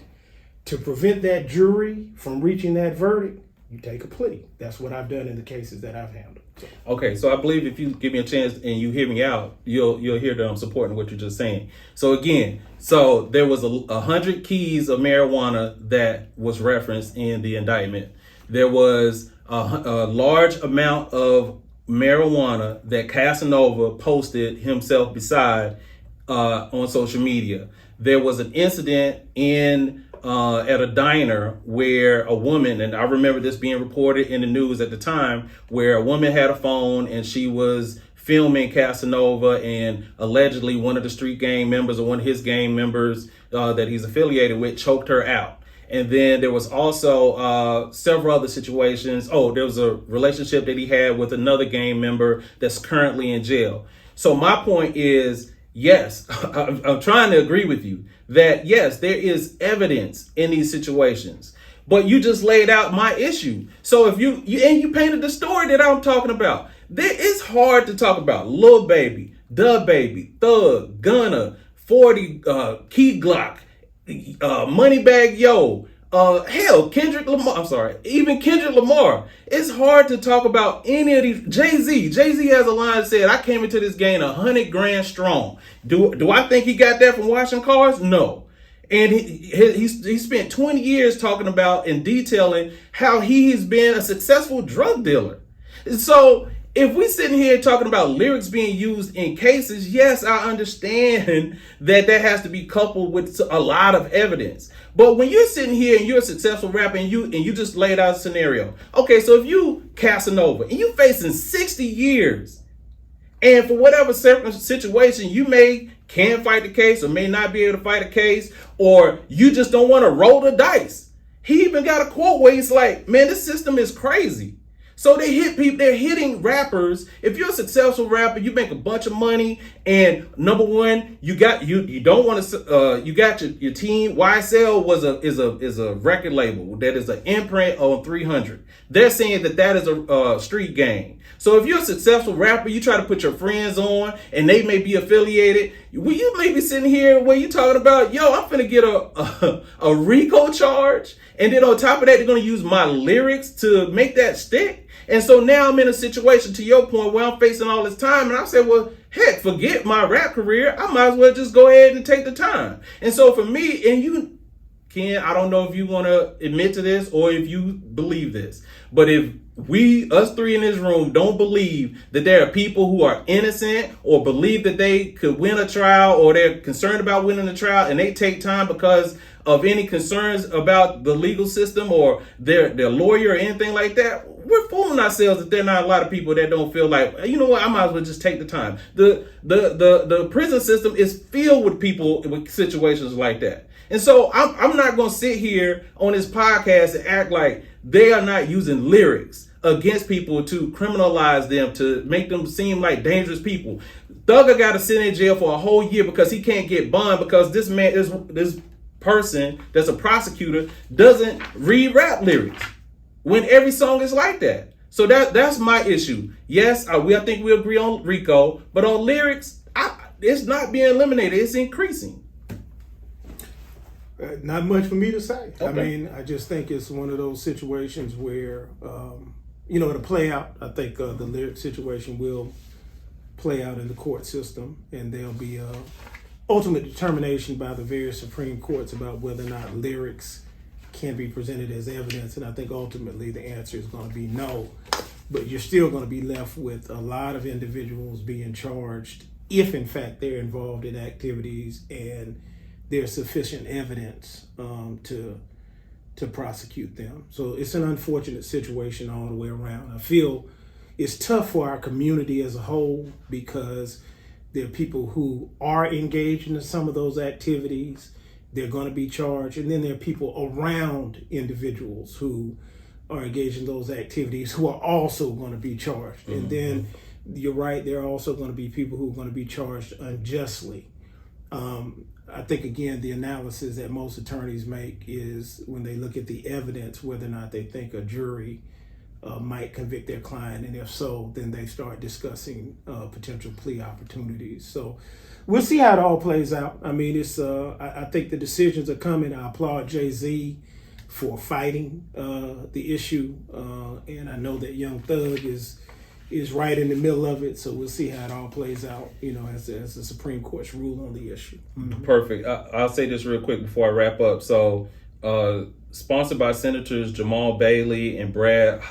to prevent that jury from reaching that verdict, you take a plea. That's what I've done in the cases that I've handled. Okay, so I believe if you give me a chance and you hear me out, you'll hear that I'm supporting what you're just saying. So again, there was 100 keys of marijuana that was referenced in the indictment. There was a large amount of marijuana that Casanova posted himself beside on social media. There was an incident at a diner where a woman, and I remember this being reported in the news at the time, where a woman had a phone and she was filming Casanova, and allegedly one of the street gang members or one of his gang members that he's affiliated with choked her out. And then there was also several other situations. Oh, there was a relationship that he had with another gang member that's currently in jail. So my point is, yes, I'm trying to agree with you that, yes, there is evidence in these situations, but you just laid out my issue. So if you painted the story that I'm talking about, it's hard to talk about Lil Baby, Da Baby, Thug, Gunna, 40, Key Glock, Moneybag Yo, hell, Kendrick Lamar. Even Kendrick Lamar. It's hard to talk about any of these. Jay-Z has a line that said, I came into this game 100 grand strong. Do I think he got that from washing cars? No. And he spent 20 years talking about and detailing how he has been a successful drug dealer. So if we sitting here talking about lyrics being used in cases, yes, I understand that has to be coupled with a lot of evidence. But when you're sitting here and you're a successful rapper and you just laid out a scenario. Okay, so if you Casanova and you facing 60 years, and for whatever situation you can't fight the case or may not be able to fight a case, or you just don't want to roll the dice. He even got a quote where he's like, man, this system is crazy. So they hit people, they're hitting rappers. If you're a successful rapper, you make a bunch of money, and number one, you got your team. YSL is a record label that is an imprint on 300. They're saying that is a street gang. So if you're a successful rapper, you try to put your friends on and they may be affiliated. You may be sitting here where you're talking about, yo, I'm finna get a RICO charge. And then on top of that, they're going to use my lyrics to make that stick. And so now I'm in a situation, to your point, where I'm facing all this time. And I said, well, heck, forget my rap career. I might as well just go ahead and take the time. And so for me, and you, Ken, I don't know if you want to admit to this or if you believe this, but if us three in this room don't believe that there are people who are innocent or believe that they could win a trial, or they're concerned about winning a trial and they take time because of any concerns about the legal system or their lawyer or anything like that, we're fooling ourselves that there are not a lot of people that don't feel like, you know what, I might as well just take the time. The prison system is filled with people with situations like that. And so I'm not going to sit here on this podcast and act like they are not using lyrics against people to criminalize them, to make them seem like dangerous people. Thugger got to sit in jail for a whole year because he can't get bond because this man, this person that's a prosecutor doesn't read rap lyrics when every song is like that. So that's my issue. Yes, I think we agree on RICO, but on lyrics, it's not being eliminated. It's increasing. Not much for me to say. Okay. I mean, I just think it's one of those situations where, it'll play out. I think the lyric situation will play out in the court system, and there'll be ultimate determination by the various Supreme Courts about whether or not lyrics can be presented as evidence. And I think ultimately the answer is going to be no. But you're still going to be left with a lot of individuals being charged if, in fact, they're involved in activities and there's sufficient evidence to prosecute them. So it's an unfortunate situation all the way around. I feel it's tough for our community as a whole because there are people who are engaged in some of those activities. They're going to be charged. And then there are people around individuals who are engaged in those activities who are also going to be charged. Mm-hmm. And then you're right, there are also going to be people who are going to be charged unjustly. I think, again, the analysis that most attorneys make is when they look at the evidence, whether or not they think a jury might convict their client. And if so, then they start discussing potential plea opportunities. So we'll see how it all plays out. I mean, it's I think the decisions are coming. I applaud Jay-Z for fighting the issue. And I know that Young Thug is right in the middle of it, so we'll see how it all plays out, as the Supreme Court's rule on the issue. Mm-hmm. Perfect. I'll say this real quick before I wrap up. So, sponsored by Senators Jamal Bailey and Brad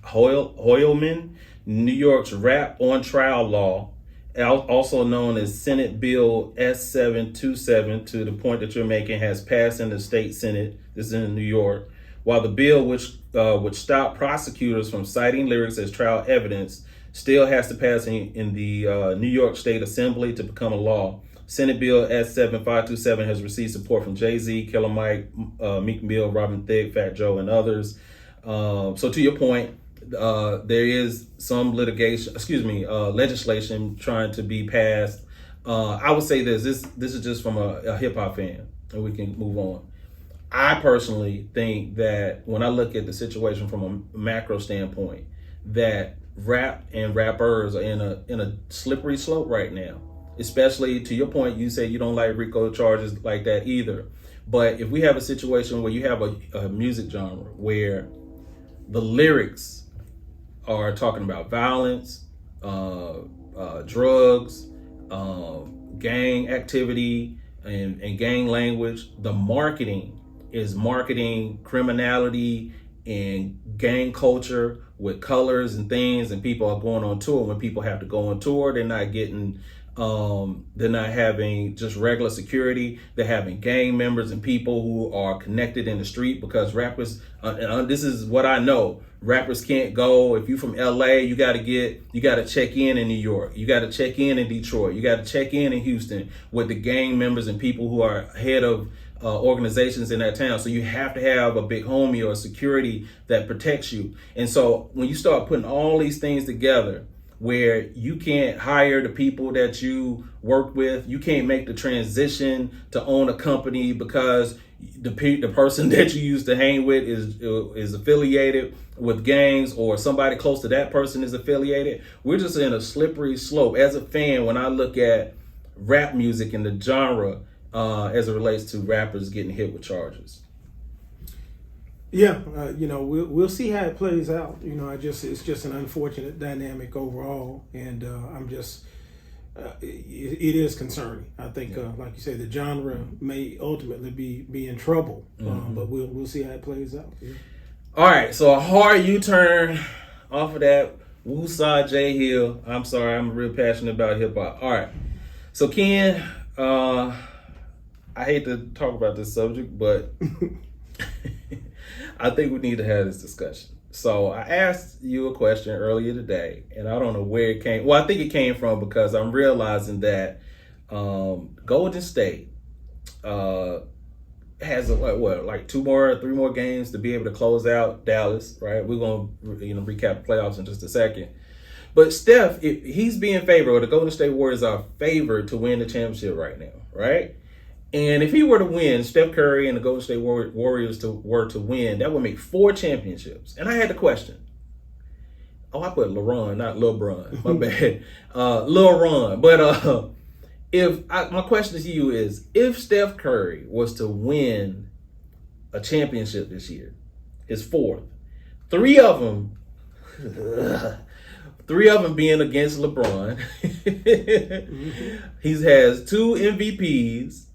Hoylman, New York's rap on trial law, also known as Senate Bill S727, to the point that you're making, has passed in the state Senate. This is in New York. While the bill, which would stop prosecutors from citing lyrics as trial evidence, still has to pass in the New York State Assembly to become a law. Senate Bill S7527 has received support from Jay-Z, Killer Mike, Meek Mill, Robin Thicke, Fat Joe, and others. So to your point, there is some legislation trying to be passed. I would say this is just from a hip hop fan, and we can move on. I personally think that when I look at the situation from a macro standpoint, that rap and rappers are in a slippery slope right now. Especially, to your point, you say you don't like RICO charges like that either. But if we have a situation where you have a music genre where the lyrics are talking about violence, drugs, gang activity, and gang language. The marketing is marketing criminality and gang culture with colors and things, and people are going on tour. When people have to go on tour, they're not getting they're not having just regular security. They're having gang members and people who are connected in the street, because rappers, this is what I know, rappers can't go. If you from LA, you got to check in New York. You got to check in Detroit. You got to check in Houston with the gang members and people who are head of organizations in that town. So you have to have a big homie or security that protects you. And so when you start putting all these things together, where you can't hire the people that you work with, you can't make the transition to own a company because the person that you used to hang with is affiliated with gangs, or somebody close to that person is affiliated. We're just in a slippery slope. As a fan, when I look at rap music and the genre as it relates to rappers getting hit with charges. Yeah, we'll see how it plays out. It's just an unfortunate dynamic overall, and I'm just it is concerning. I think, like you say, the genre may ultimately be in trouble, but we'll see how it plays out. Yeah. All right, so a hard U-turn off of that Woosah J Hill. I'm sorry, I'm real passionate about hip hop. All right, so Ken, I hate to talk about this subject, but I think we need to have this discussion. So I asked you a question earlier today, and I don't know where it came. Well, I think it came from because I'm realizing that Golden State has like 3 more games to be able to close out Dallas. Right? We're gonna recap the playoffs in just a second. But Steph, he's being favored, or the Golden State Warriors are favored to win the championship right now. Right? And if he were to win, Steph Curry and the Golden State Warriors were to win, that would make 4 championships. And I had the question. Oh, I put LeBron, not LeBron. My bad. Lil Ron. But my question to you is, if Steph Curry was to win a championship this year, his 4th, 3 of them being against LeBron. He has 2 MVPs.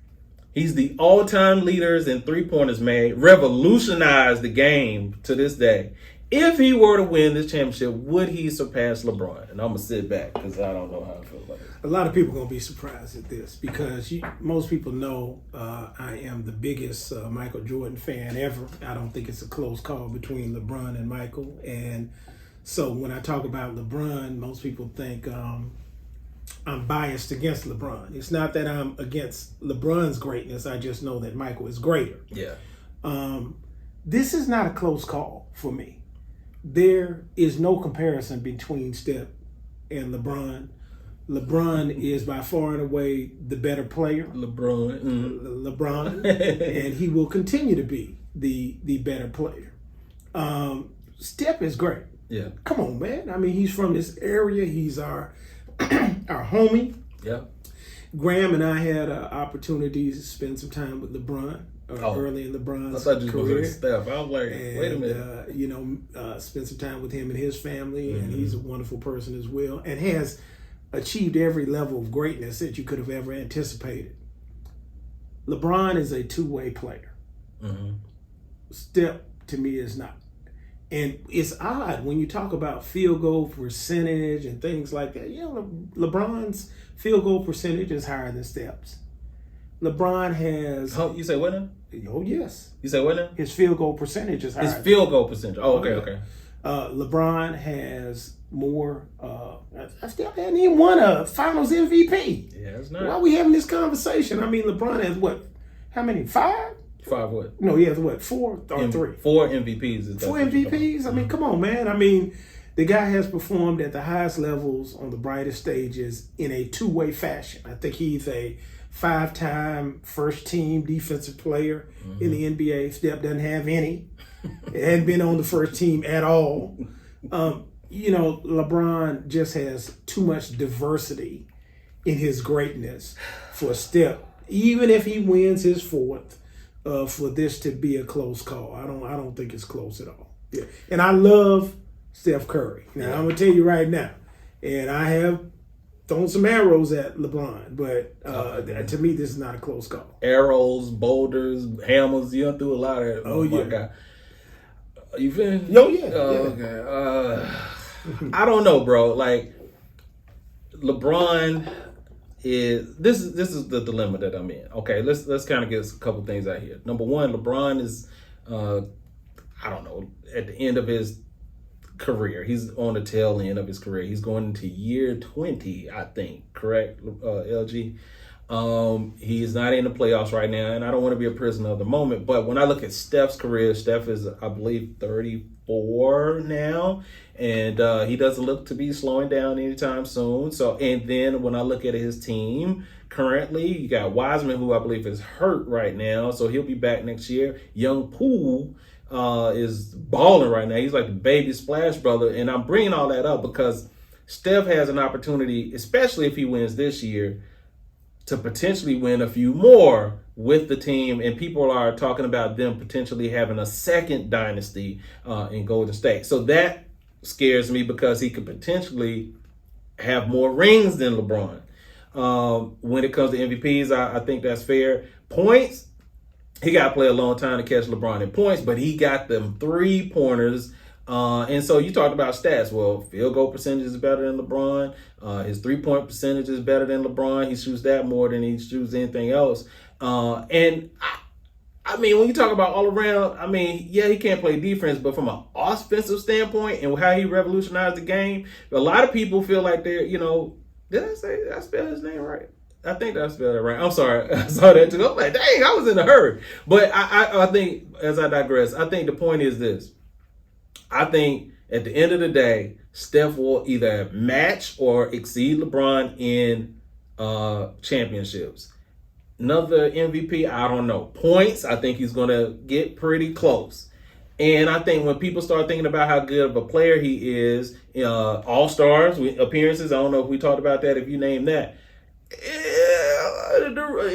He's the all-time leaders in three-pointers made, revolutionized the game to this day. If he were to win this championship, would he surpass LeBron? And I'm going to sit back because I don't know how I feel about it. A lot of people are going to be surprised at this because most people know I am the biggest Michael Jordan fan ever. I don't think it's a close call between LeBron and Michael. And so when I talk about LeBron, most people think I'm biased against LeBron. It's not that I'm against LeBron's greatness. I just know that Michael is greater. Yeah. This is not a close call for me. There is no comparison between Steph and LeBron. LeBron is by far and away the better player. LeBron. And he will continue to be the better player. Steph is great. Yeah. Come on, man. I mean, he's from this area. He's our homie. Yeah. Graham and I had opportunities to spend some time with LeBron early in LeBron's career. Steph. I was like, wait a minute. Spent some time with him and his family, and he's a wonderful person as well, and has achieved every level of greatness that you could have ever anticipated. LeBron is a two-way player. Steph, to me, is not. And it's odd when you talk about field goal percentage and things like that. LeBron's field goal percentage is higher than Steph's. LeBron has... You say what now? Oh, yes. You say what now? His field goal percentage is higher. His field goal percentage. Oh, okay. LeBron has more... Steph hadn't even won a Finals MVP. Yeah, that's nice. Why are we having this conversation? I mean, LeBron has what? How many? 5? 5 what? No, he has what? 4 or 3? 4 MVPs. 4 MVPs? I mean, come on, man. I mean, the guy has performed at the highest levels on the brightest stages in a two-way fashion. I think he's a 5-time first-team defensive player in the NBA. Steph doesn't have any. Hadn't been on the first team at all. LeBron just has too much diversity in his greatness for Steph. Even if he wins his 4th, for this to be a close call. I don't think it's close at all. Yeah. And I love Steph Curry. Now, I'm going to tell you right now, and I have throwing some arrows at LeBron, but to me, this is not a close call. Arrows, boulders, hammers. You done threw a lot of. Oh yeah. My God. You finished? Oh yeah. Okay. I don't know, bro. Like LeBron is this is the dilemma that I'm in. Okay, let's kind of get a couple things out here. Number one, LeBron is I don't know, at the end of his career. He's on the tail end of his career. He's going into year 20, I think. Correct, LG? He's not in the playoffs right now, and I don't want to be a prisoner of the moment. But when I look at Steph's career, Steph is, I believe, 34 now, and he doesn't look to be slowing down anytime soon. So, and then when I look at his team currently, you got Wiseman, who I believe is hurt right now, so he'll be back next year. Young Poole is balling right now. He's like the baby splash brother, and I'm bringing all that up because Steph has an opportunity, especially if he wins this year, to potentially win a few more with the team, and people are talking about them potentially having a second dynasty in Golden State. So that scares me because he could potentially have more rings than LeBron. When it comes to MVPs, I think that's fair. Points, he got to play a long time to catch LeBron in points, but he got them 3-pointers. And so you talked about stats. Well, field goal percentage is better than LeBron. His 3-point percentage is better than LeBron. He shoots that more than he shoots anything else. And I mean, when you talk about all around, I mean, yeah, he can't play defense, but from an offensive standpoint and how he revolutionized the game, a lot of people feel like they're, did I spell his name right? I think I spelled it right. I'm sorry. I saw that too. I'm like, dang, I was in a hurry. But I think, as I digress, I think the point is this. I think at the end of the day, Steph will either match or exceed LeBron in championships. Another MVP, I don't know. Points, I think he's going to get pretty close. And I think when people start thinking about how good of a player he is, all-stars, appearances, I don't know if we talked about that, if you name that.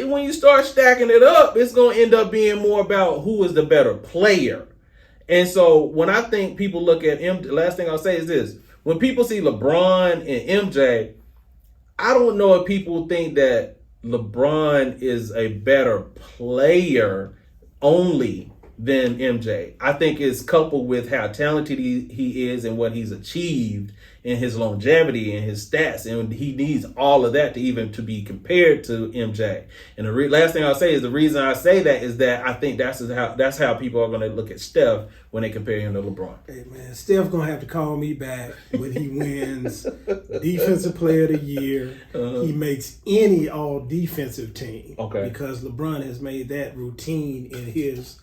When you start stacking it up, it's going to end up being more about who is the better player. And so when I think people look at the last thing I'll say is this. When people see LeBron and MJ, I don't know if people think that LeBron is a better player only than MJ. I think it's coupled with how talented he is and what he's achieved and his longevity and his stats. And he needs all of that to be compared to MJ. And the last thing I'll say is the reason I say that is that I think that's how people are going to look at Steph when they compare him to LeBron. Hey, man, Steph going to have to call me back when he wins Defensive Player of the Year. He makes any all-defensive team. Okay. Because LeBron has made that routine in his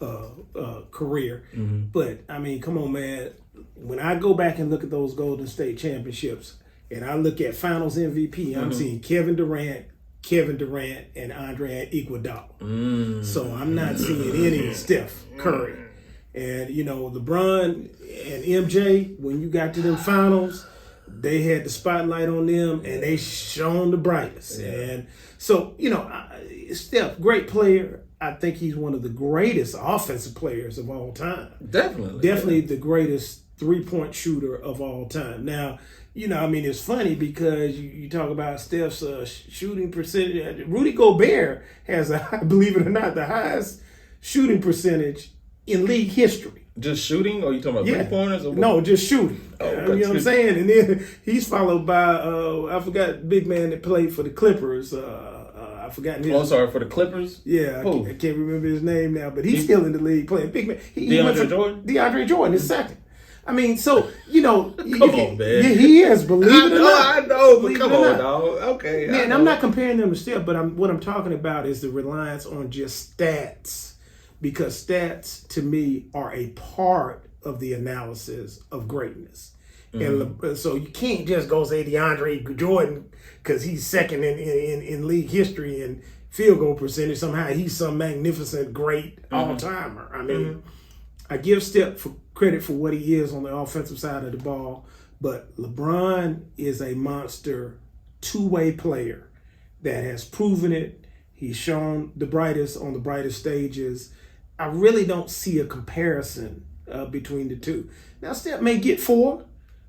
career. Mm-hmm. But, I mean, come on, man. When I go back and look at those Golden State championships and I look at Finals MVP, I'm seeing Kevin Durant, and Andre Iguodala. So I'm not seeing any Steph Curry. And, LeBron and MJ, when you got to them finals, they had the spotlight on them and they shone the brightest. Yeah. And so, Steph, great player. I think he's one of the greatest offensive players of all time. Definitely the greatest 3-point shooter of all time. Now, it's funny because you talk about Steph's shooting percentage. Rudy Gobert has, believe it or not, the highest shooting percentage in league history. Just shooting, or you talking about 3-pointers? Or what? No, just shooting. Okay. You know what I'm saying? And then he's followed by, I forgot the big man that played for the Clippers. I forgot his name. Oh, sorry, for the Clippers? Yeah, I can't remember his name now, but he's still in the league playing big man. DeAndre Jordan is second. I mean, so, come on, man. Yeah, he is, believe it or not. I know, but come on, dog. Okay. Man, I'm not comparing them to Steph, but what I'm talking about is the reliance on just stats. Because stats, to me, are a part of the analysis of greatness. And so you can't just go say DeAndre Jordan because he's second in league history and field goal percentage. Somehow he's some magnificent, great all-timer. I mean, I give Steph credit for what he is on the offensive side of the ball, but LeBron is a monster two-way player that has proven it. He's shown the brightest on the brightest stages. I really don't see a comparison between the two. Now, Steph may get 4,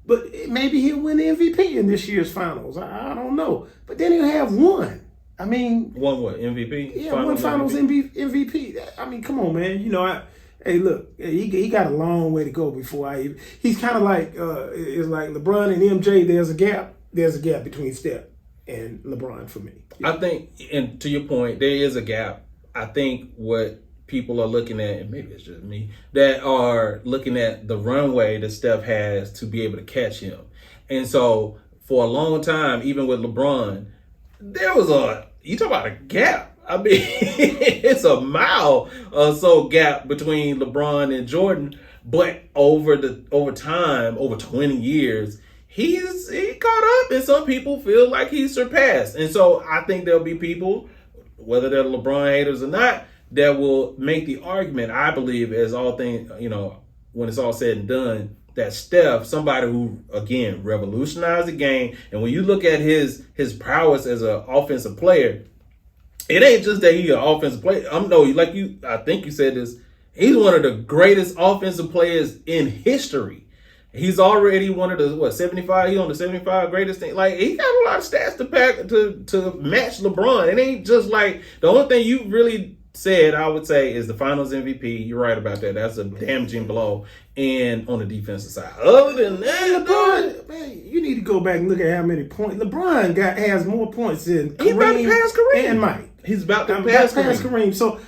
But maybe he'll win the MVP in this year's finals. I don't know. But then he'll have one. I mean, one what? MVP? Yeah, one finals MVP. I mean, come on, man. You know, hey, look, he got a long way to go before he's kind of like it's like LeBron and MJ. There's a gap. There's a gap between Steph and LeBron for me. I think, and to your point, there is a gap. I think what people are looking at, and maybe it's just me, that are looking at the runway that Steph has to be able to catch him. And so for a long time, even with LeBron, there was you talk about a gap. I mean, it's a mile or so gap between LeBron and Jordan. But over time, over 20 years, he caught up, and some people feel like he's surpassed. And so I think there'll be people, whether they're LeBron haters or not, that will make the argument, I believe, as all things, when it's all said and done, that Steph, somebody who, again, revolutionized the game, and when you look at his prowess as an offensive player, it ain't just that he's an offensive player. I think you said this, he's one of the greatest offensive players in history. He's already one of the 75. He's on the 75 greatest thing. Like, he got a lot of stats to pack to match LeBron. It ain't just like the only thing you really said, I would say, is the Finals MVP. You're right about that. That's a damaging blow. And on the defensive side, other than that, LeBron, man, you need to go back and look at how many points LeBron has more points than Kareem. He's about to pass Kareem and Mike. He's about to pass Kareem. So,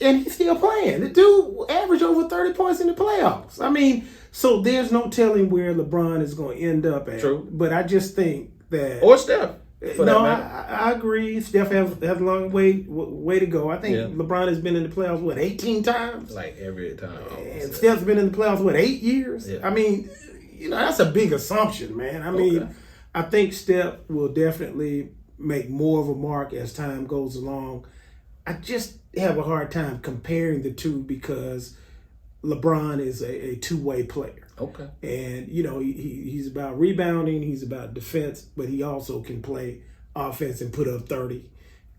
and he's still playing. The dude averaged over 30 points in the playoffs. I mean, so there's no telling where LeBron is going to end up at. True. But I just think that, or Steph. No, I agree. Steph has a long way to go. I think LeBron has been in the playoffs, 18 times? Like every time. And Steph's been in the playoffs, 8 years? Yeah. I mean, that's a big assumption, man. I mean, I think Steph will definitely make more of a mark as time goes along. I just have a hard time comparing the two because LeBron is a two-way player. Okay. And, he's about rebounding, he's about defense, but he also can play offense and put up 30.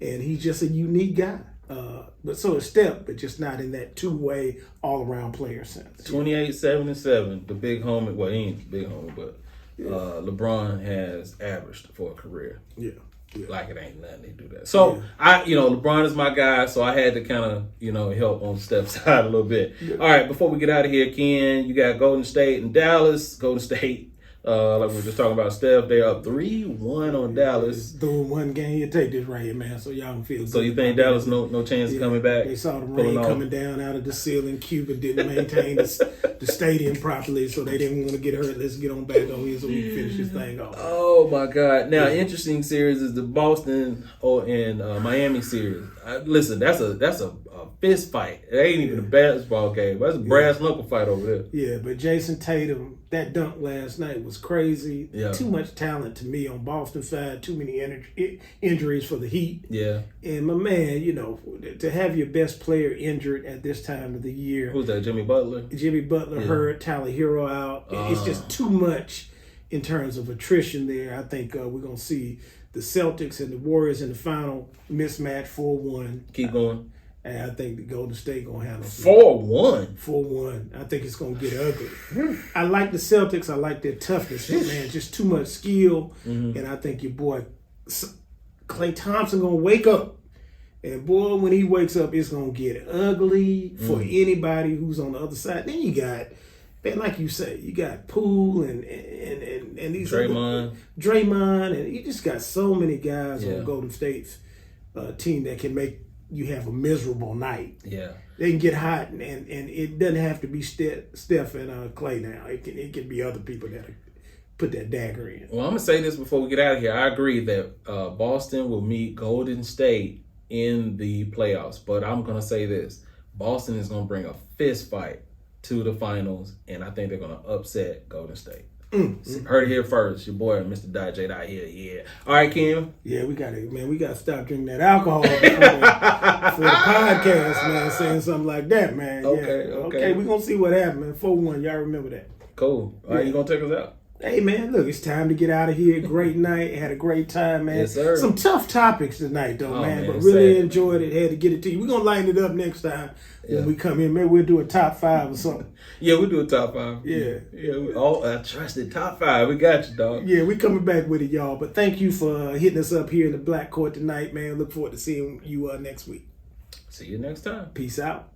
And he's just a unique guy. But so is Steph, but just not in that two-way, all-around player sense. 28, 7, and 7. The big homie, well, he ain't the big homie, but LeBron has averaged for a career. Yeah. Like it ain't nothing to do that. So LeBron is my guy, so I had to kind of, help on Steph's side a little bit. Yeah. All right, before we get out of here, Ken, you got Golden State and Dallas. Golden State, like we were just talking about Steph, they're up 3-1 on Dallas. Doing one game, you take this right here, man, so y'all can feel good. So you think Dallas no chance of coming back? They saw the rain coming down out of the ceiling. Cuba didn't maintain the stadium properly, so they didn't want to get hurt. Let's get on back on here so we can finish this thing off. Oh, my God. Now, interesting series is the Boston and Miami series. Listen, that's a fist fight. It ain't even a basketball game. That's a brass knuckle fight over there. Yeah, but Jason Tatum, that dunk last night was crazy. Yeah. Too much talent to me on Boston side. Too many injuries for the Heat. Yeah. And my man, to have your best player injured at this time of the year. Who's that, Jimmy Butler? Jimmy Butler hurt, Tyler Hero out. It's just too much in terms of attrition there. I think we're going to see the Celtics and the Warriors in the final mismatch 4-1. Keep going. And I think the Golden State going to handle 4-1. 4-1. I think it's going to get ugly. I like the Celtics. I like their toughness, but man, just too much skill. Mm-hmm. And I think your boy Klay Thompson going to wake up. And boy, when he wakes up, it's going to get ugly for anybody who's on the other side. Then you got, man, like you say, you got Poole and these Draymond, and you just got so many guys on Golden State's team that can make you have a miserable night. Yeah, they can get hot, and it doesn't have to be Steph and Klay now. It can be other people that put that dagger in. Well, I'm gonna say this before we get out of here. I agree that Boston will meet Golden State in the playoffs, but I'm gonna say this: Boston is gonna bring a fist fight to the finals, and I think they're gonna upset Golden State. Heard it here first. Your boy, Mr. Daj out here. Yeah. All right, Kim. Yeah, we got to stop drinking that alcohol for the podcast, man. Saying something like that, man. Okay. We're gonna see what happens, man. 4-1. Y'all remember that? Cool. All right, you gonna take us out? Hey, man, look, it's time to get out of here. Great night. Had a great time, man. Yes, sir. Some tough topics tonight, though, Oh, man. man, But really sad. enjoyed it. Had to get it to you. We're going to lighten it up next time when we come in. Maybe we'll do a top 5 or something. Yeah, we'll do a top 5. Yeah. I trust it. Top 5. We got you, dog. Yeah, we coming back with it, y'all. But thank you for hitting us up here in the Black Court tonight, man. Look forward to seeing you next week. See you next time. Peace out.